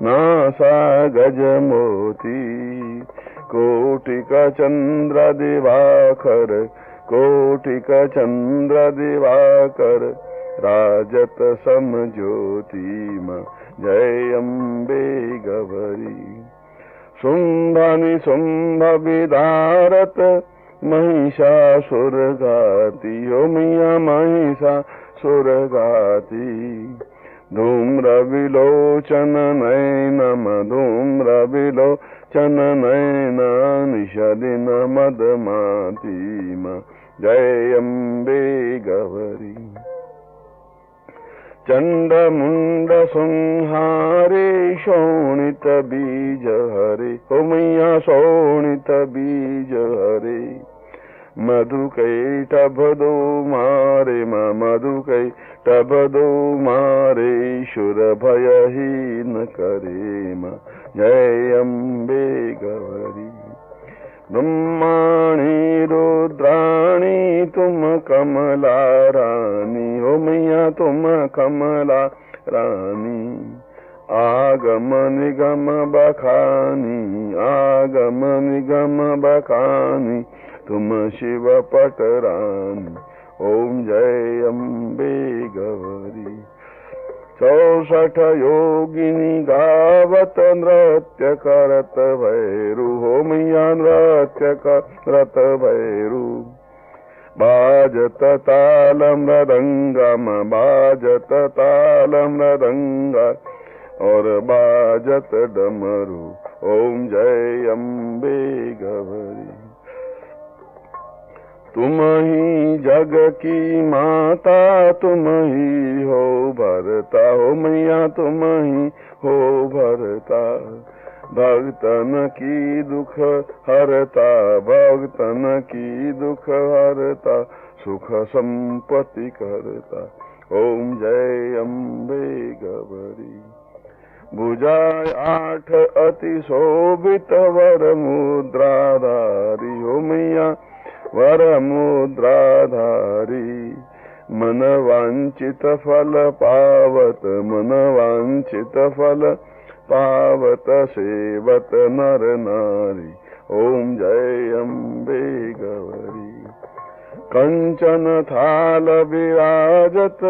नासा गजमोती कोटिका चंद्र दिवाकर कोटिका चंद्र दिवाकर राजत समज्योतिमा जय अम्बे गौरी शुंभानि शुंभ विदारत महिषासुरघाती ओ मैया महिषासुरघाती धूम्र विलोचन नयनम धूम्र विलोचन नयन निषदिन मदमातीमा जय अम्बे गौरी चंड मुंड संहारे शोणित बीज हरे ओ मैया शोणित बीज हरे मधुकैटभदो मारे मधुकैटभदो मारे शुर भयहीन करे जय अम्बे गौरी ब्रह्माणी रुद्राणी तुम कमला रानी हो मैया तुम कमला रानी आगम निगम बखानी आगम निगम बखानी तुम शिव पटरानी ओम जय अम्बे गौरी 64 योगिनी गावत नृत्य करत भैरू हो मैया नृत्य करत भैरू बाजत ताल मृदंगम बाजत ताल मृदंग और बाजत डमरू ओम जय अम्बे गौरी तुम ही जग की माता तुम ही हो भरता हो मैया तुम ही हो भरता भक्तन की दुख हरता भक्तन की दुख हरता सुख संपत्ति करता ओम जय अम्बे गौरी भुजा 8 अति शोभित वर मुद्राधारी हो मैया वर मुद्राधारी मन वांछित फल पावत मन वांछित फल पावत सेवत नर नारी ओम जय अम्बे गौरी कंचन थाल विराजत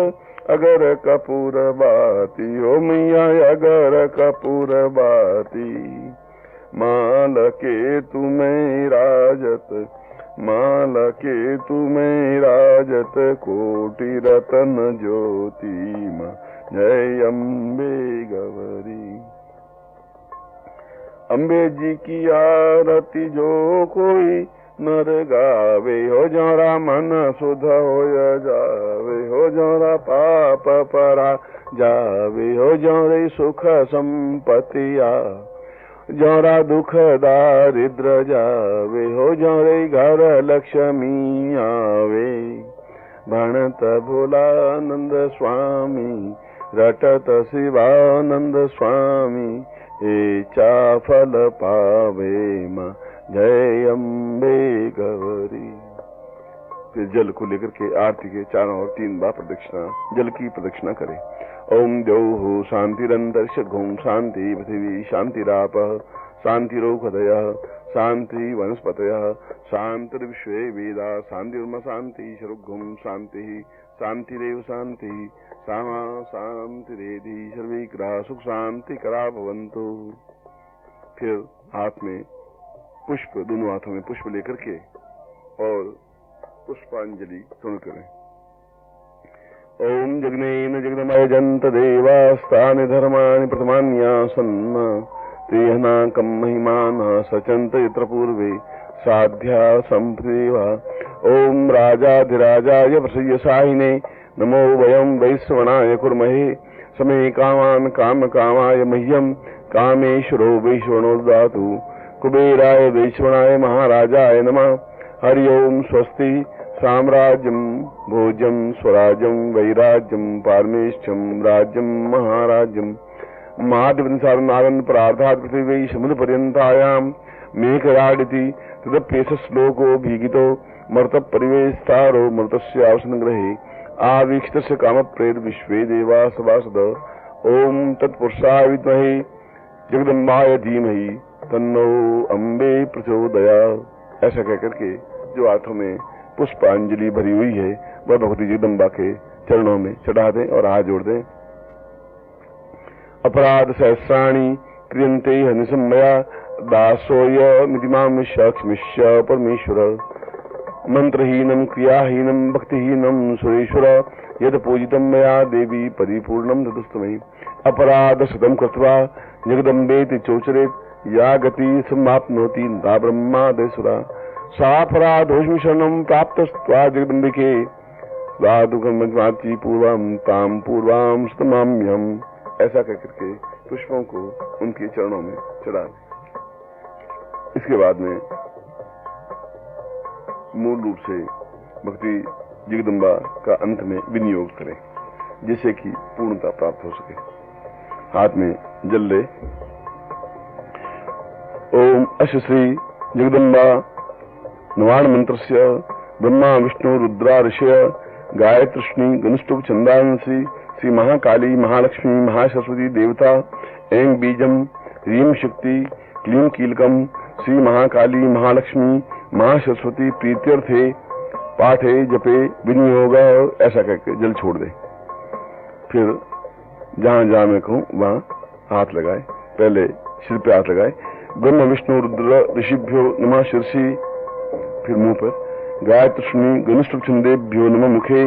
अगर कपूर बाती ओ मैया अगर कपूर बाती माल के तुम्हें राजत माल के तुम्हें राजत कोटि रतन ज्योति जय अम्बे गौरी अम्बे जी की आरती जो कोई नर गावे हो जरा मन सुध हो जावे हो जरा पाप परा जावे हो जरे सुख संपत्तिया जरा दुख दारिद्र जावे हो जरे घर लक्ष्मी आवे भणत भोलानंद स्वामी रटत शिवानंद स्वामी चा फल पावे मां जय अम्बे गौरी। फिर जल को लेकर के आरती के चारों ओर 3 बार प्रदक्षिणा जल की प्रदक्षिणा करें। ओम द्यौः शांतिरंतरिक्षघों शांति पृथिवी शांतिरापः शांतिरोषधयः शांति वनस्पतयः शांतिर्विश्वे वेदा शांतिर्म शांति शरुघुं शांति शांतिरेव शांति सामा शांतिरेधि सर्वे ग्रह सुख शांति करा भवन्तु। फिर हाथ में पुष्प दोनों हाथों में पुष्प लेकर के और पुष्पांजलि सुन करें। ओम जगनेन जगदमय जंत देवास्तानि धर्माणि प्रथमान्यासन्न तेहनाकं महिमान सचंत यत्र पूर्वे साध्या संप्रेवा। ओम राजाधिराजाय प्रसय्यसाहिने नमो वयं वैश्रवणाय कुर्महे समे कामान् कामकामाय मह्यं कामेश्वरो वैश्रवणो ददातु। कुबेराय वैश्रवणाय महाराजाय नमः। हरि ओम स्वस्ति साम्राज्यं भोज्यं स्वराज्यं वैराज्यं पारमेष्ठ्यं राज्यं महाराज्यं महादिवसारनारन् प्रार्थात् पृथिवी समुद्रपर्यन्तायां मेघराडिति तदप्येष श्लोको भीगितो मर्तपरिवेष्टारो मर्तस्यावसनग्रहे आवीक्षितस्य कामप्रेत विश्वे देवा सभासद। ओम तत्पुरुषाय विद्महे जगदम्बाय धीमहि तन्नो अम्बे प्रचोदयात्। ऐसा कहकर के जो हाथों में पुष्पांजलि भरी हुई है वह भगवती जगदम्बा के चरणों में चढ़ा दें और हाथ जोड़ दें। अपराध सहस्राणि क्रियन्ते हनिसंमया दासोय मितिमाम क्षमिष्य परमेश्वर। मंत्रहीनम क्रियाहीनम भक्तिहीनम सुरेश्वर यद पूजितम मया देवी परिपूर्णम तदस्तमयि। अपराध शतम कृत्वा जगदम्बेति चोचरेत् या गति समाप्नोति ता ब्रह्मादयसुरा। सापराधोष्मि शरणं प्राप्तस्त्वा जगदम्बिके साधुकर्मज्ञाति पूर्वं ताम पूर्वां स्तमाम्यहम्। ऐसा कहकर के पुष्पों को उनके चरणों में चढ़ा दें। इसके बाद में मूल रूप से भक्ति जगदम्बा का अंत में विनियोग करें जिससे कि पूर्णता प्राप्त हो सके। हाथ में जल ले। ओम अश्व श्री जगदम्बा नवाण मंत्रस्य ब्रह्मा विष्णु रुद्रा ऋषय गायत्री गनुष्टुभ छंदांसी श्री महाकाली महालक्ष्मी महासरस्वती देवता ऐं बीजम ह्रीं शक्ति क्लीं कीलकम श्री महाकाली महालक्ष्मी महासरस्वती प्रीत्यर्थे पाठे जपे विनियोग। ऐसा कहकर जल छोड़ दे। फिर जहां जहां मैं कहूं वहां हाथ लगाए। पहले सिर पे हाथ लगाए। ब्रह्म विष्णु रुद्र ऋषिभ्यो नमः शीर्षि। फिर मुंह पर गायत्री गनुष्टुभ छंदेभ्यो नमः मुखे।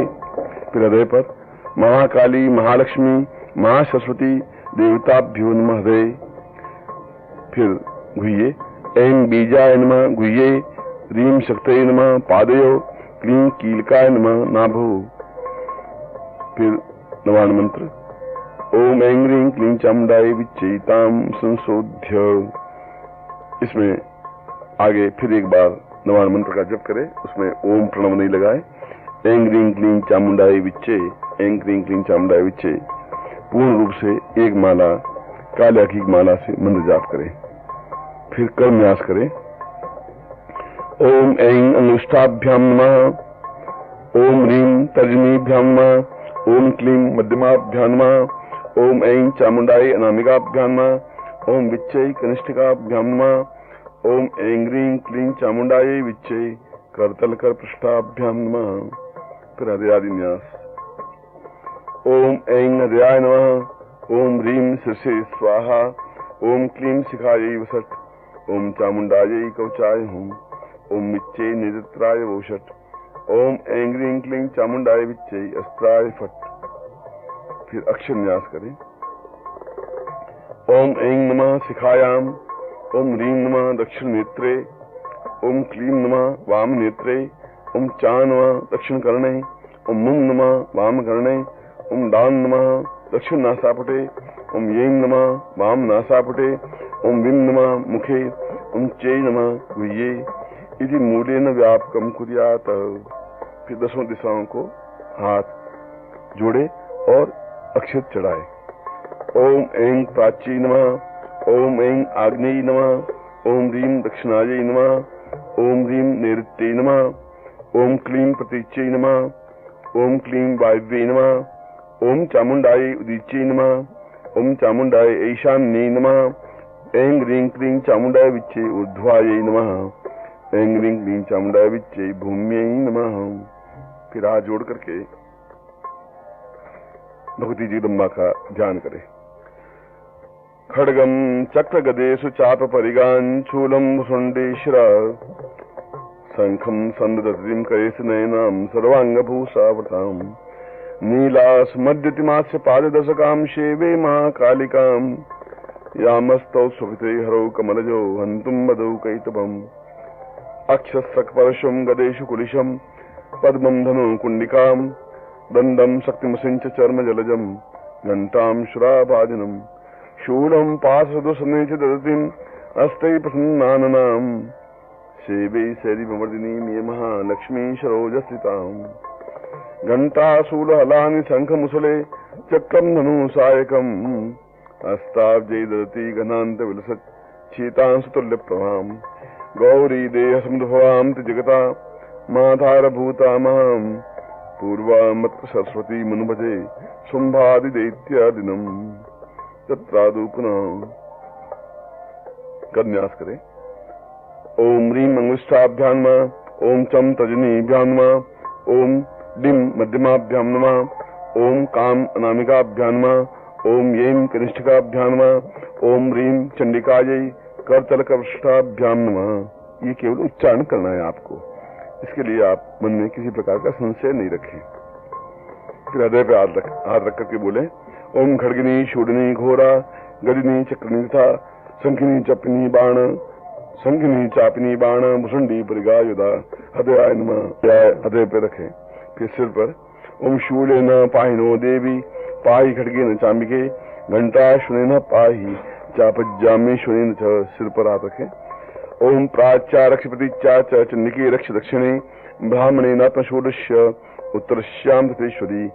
फिर हृदय पर महाकाली महालक्ष्मी महासरस्वती देवताभ्यो नमः हृदय। फिर गुह्ये ऐं बीजाय नमः गुह्ये ह्रीं शक्तये नमः पादयो क्लीं कीलकाय नमः नाभो। फिर नवान मंत्र ओम ऐं ह्रीं क्लीं चामुंडाय विच्चैतां संशोध्य। इसमें आगे फिर एक बार नवान मंत्र का जप करे। उसमें ओम प्रणव नहीं लगाए। ऐं ह्रीं क्लीं चामुंडाय विच्चे ऐं ह्रीं क्लीं चामुंडाय विच्चे पूर्ण रूप से एक माला काल्या की माला से मंत्र जाप करें। फिर कर्मन्यास करें। ओम ऐं अंगुष्ठाभ्याम नमः। ओम ह्रीं तर्जनीभ्याम नमः। ओम क्लीं मध्यमाभ्याम नमः। ओम ऐं चामुंडाय अनामिकाभ्याम नमः। ओम विच्चे कनिष्ठिकाभ्याम नमः। ओम ऐं ह्रीं क्लीं चामुंडाय विच्चे करतल कर पृष्ठाभ्याम नमः। फिर हृदयादिन्यास। ओम ऐं हृदयाय नमः। ओम ह्रीं शीर्षे स्वाहा। ओम क्लीं शिखायै वसट। ओम चामुंडायै कवचाय हुम। ओम विच्चे नेत्राय वोषट। ओम ऐं ह्रीं क्लीं चामुंडाय विच्चे अस्त्राय फट। फिर अक्षर न्यास करें। ओम ऐं नमः शिखायाम। ओम ह्रीं नमः दक्षिण नेत्रे। ओम क्लीं नमः वाम नेत्रे। ओम चा नमः दक्षिण कर्णे। ओम मुं नमः वाम कर्णे। ओम दान नमः दक्षिण नासापटे। ओम यें नमः वाम नासापटे। ओम विं नमः मुखे। ओम चे नमः गुह्ये इति मूलेन व्यापकम कुर्यात। फिर दसों दिशाओं को हाथ जोड़े और अक्षत चढ़ाए। ओम ऐं प्राची नमः। ओम ऐं आग्नेयी नमः। ओम ह्रीं दक्षिणायै नमः। ओम ह्रीं नैऋत्यै नमः। ओम क्लीं प्रतीच्यै नमः। ओम क्लीं वायव्यै नमः। ओम चामुंडायै उदीच्यै नमः। ओम चामुंडायै ईशान्यै नमः। ऐं ह्रीं क्लीं चामुंडाय विच्चे ऊर्ध्वायै नमः। ऐं ह्रीं क्लीं चामुंडाय विच्चे भूम्यै नमः। फिर हाथ जोड़ करके भगवती जगदम्बा का ध्यान करें। खड्गम चक्र गदेषु चाप परिगान् शूलं भुसुण्डेश्वर शंखं सन्ददतीं करेश नयनां सर्वांगभूषावृताम् नीलास मध्यतिमास्य पाददशकां शेवे महाकालिकां यामस्तौ सुभिते हरौ कमलजो हन्तुं मदौ कैतवम् अक्षस्रक्परशुं गदेषु कुलिशं पद्मं धनु कुण्डिकां दण्डं शक्तिमसिञ्च चर्म जलजं घण्टां शुराभाजनम् शूलं पाशदुसने च ददतिम् अस्ते प्रसन्नाननाम् सेवे शैरीमवर्दिनीं ये महालक्ष्मी सरोजस्थिताम् घण्टाशूलहलानि शङ्खमुसले चक्रं धनुसायकम् अस्ताब्जै ददति घनान्तविलसत् शीतांशुतुल्यप्रभाम् गौरी देहसमुद्भवां त्रिजगता माधारभूतामहम् पूर्वामत्र सरस्वती मनुभजे शुम्भादिदैत्यादिनम् तत्रादु पुनः कर न्यास करें। ओम ह्रीं अंगुष्ठाभ्यां नमः, ओम चम तजनीभ्यां नमः, ओम डिम मध्यमाभ्यां नमः, ओम काम अनामिकाभ्यां नमः, ओम यें कनिष्ठिकाभ्यां नमः, ओम ह्रीं चंडिकायै करतलकवृष्ठाभ्यां नमः। ये केवल उच्चारण करना है आपको, इसके लिए आप मन में किसी प्रकार का संशय नहीं रखें। फिर हृदय पे हाथ रख करके बोले ओम खड्गिनी शूडनी घोरा गदिनी चक्रनी तथा शंखिनी चपनी बाण शंखिनी चापिनी बाण मुसंडी परिगायुधा हृदयाय नमः। हृदय पे रखें। फिर सिर पर ओम शूले न पाहिनो देवी पाही खड्गे न चांबिके घंटा शुने न पाही चापज्जामी शुने न। सिर पर हाथ रखें। ओम प्राच्या रक्षपति च चंडिके रक्ष दक्षिणे ब्राह्मणे नात्म षोडश्य उत्तरश्याम तथेश्वरी।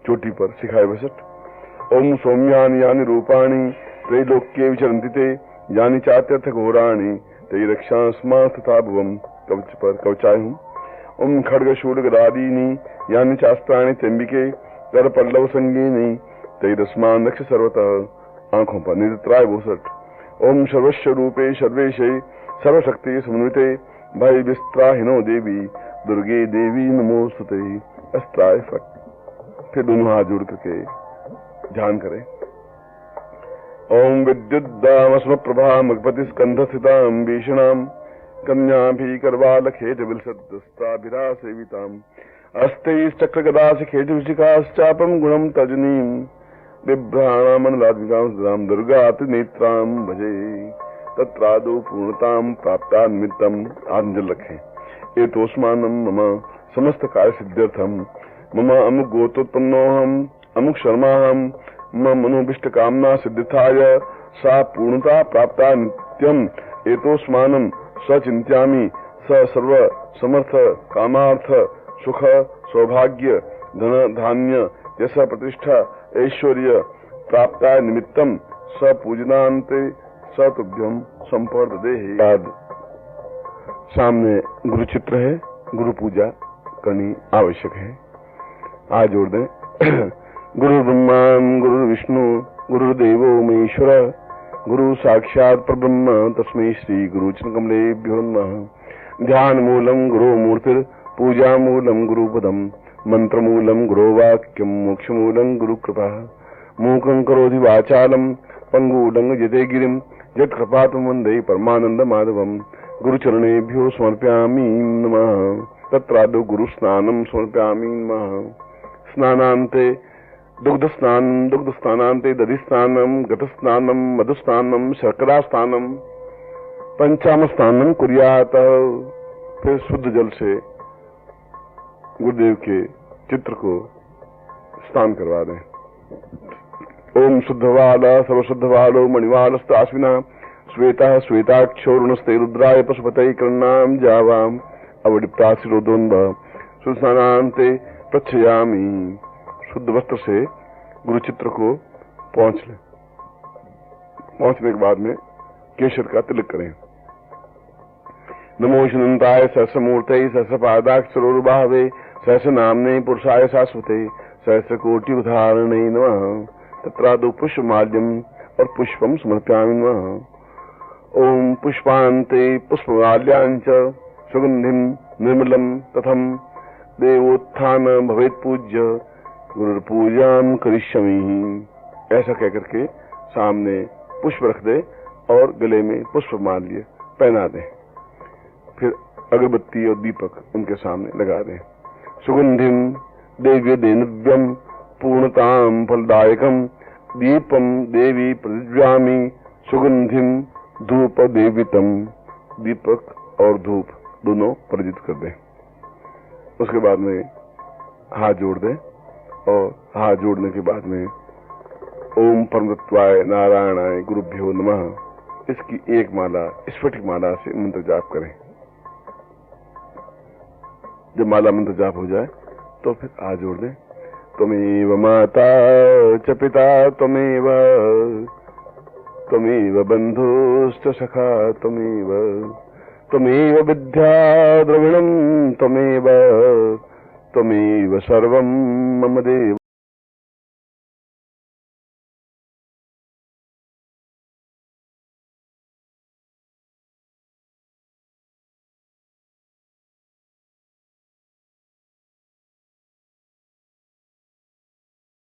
चोटी पर सिखाए बसट। ओम सौम्यानि यानि रूपाणि त्रैलोक्ये विचरन्ति ते यानि चात्यर्थ घोराणि ते रक्षास्मा तथा भुवम। कवच पर कवचाय हूं। ओम खड्ग शूल गदादीनि यानि चास्त्राणि त्र्यंबिके कर पल्लव संगीनि ते रस्मान रक्ष सर्वतः। आंखों पर निरत्राय बोसट। ओम सर्वस्व रूपे सर्वेशे सर्वशक्ति समन्विते भय विस्त्राहिनो देवी दुर्गे देवी नमोस्तुते। अस्त्राय फट। फिर दोनों हाथ जोड़ करके ध्यान करें। ओम विद्युद्दामस्म प्रभा मगपति स्कंध स्थिताम भीषणाम कन्या भी करवाल खेट विलसद्दस्ताभिरा सेविताम अस्ते चक्र गदा से खेट विशिखाश्चापम गुणम तजनीम बिभ्राणामनलाद्विकाम दुर्गा नेत्राम भजे तत्रादो पूर्णताम प्राप्ता निमित्तम। आंजल रखें। एतोस्मानम मम समस्त कार्य सिद्ध्यर्थम मम अमुक गोत्रोत्पन्नोहम अमुक शर्माहम मम मनोभिष्ट कामना सिद्धिथाय सा पूर्णता प्राप्ता नित्यम। एतोस्मानम सचिंत्यामि स सर्व समर्थ कामार्थ सुख सौभाग्य धन धान्य यश प्रतिष्ठा ऐश्वर्य प्राप्ता निमित्तम स पूजनान्ते स तुभ्यम संपर्ददेहि। सामने गुरु चित्र है, गुरु पूजा करनी आवश्यक है। आज जोड़ दें। गुरु ब्रह्मा गुरु विष्णु गुरुदेवो महेश्वर गुरु साक्षात परब्रह्म तस्मै श्री गुरु चरणकमलेभ्यो नमः। ध्यान मूलम गुरु मूर्तिर पूजा मूलम गुरु पदम मंत्र मूलम गुरु वाक्यम मोक्ष मूलम गुरु कृपा। मूकं करोति वाचालम पंगूडंग जते गिरिम यत् कृपातम वंदे परमानंद माधवम। गुरु चरणेभ्यो समर्पयामि नमः। तत्रादौ गुरु स्नानं समर्पयामि नमः। स्नानान्ते दुग्ध स्नानान्ते दधि स्नानं घट स्नानं मधु स्नानं शर्करा स्नानं पंचाम स्नानं कुर्यात। फिर शुद्ध जल से गुरुदेव के चित्र को स्नान करवा दें। ओम शुद्धवाल सर्वशुद्धवालो मणिवालस्ताश्विना श्वेता श्वेताक्षोरुणस्ते रुद्राय पशुपतये कर्णाम जावाम अवडिप्ताशिरोदोन्द। सुस्नानान्ते प्रच्छयामि। शुद्ध वस्त्र से गुरु चित्र को पहुंच लें। पहुंचने के बाद में केशर का तिलक करें। नमो शनंताय सहस्रमूर्तये सहस्रपादाक्षरोरुबाहवे सहस्र नामने पुरुषाय शाश्वते सहस्र कोटि उदाहरणे नमः। तत्रादौ पुष्पमाल्यम और पुष्पम समर्पयामि नमः। ओम पुष्पान्ते पुष्पमाल्याञ्च सुगंधिम निर्मलम तथम देवोत्थान भवेत् पूज्य गुरुपूजां करिष्यामि। ऐसा कहकर के सामने पुष्प रख दे और गले में पुष्प माल्य पहना दे। फिर अगरबत्ती और दीपक उनके सामने लगा दें। सुगंधिम देव्य देनव्यम पूर्णतां फलदायकम दीपम देवी प्रतिज्वामि सुगंधिम धूप देवितम। दीपक और धूप दोनों प्रज्वलित कर दें। उसके बाद में हाथ जोड़ दें और हाथ जोड़ने के बाद में ओम परमतत्वाय नारायणाय गुरुभ्यो नमः इसकी एक माला स्फटिक माला से मंत्र जाप करें। जब माला मंत्र जाप हो जाए तो फिर हाथ जोड़ दें। त्वमेव माता च पिता त्वमेव त्वमेव बंधुश्च सखा त्वमेव त्वमेव विद्या द्रविणं त्वमेव त्वमेव सर्वं मम देव।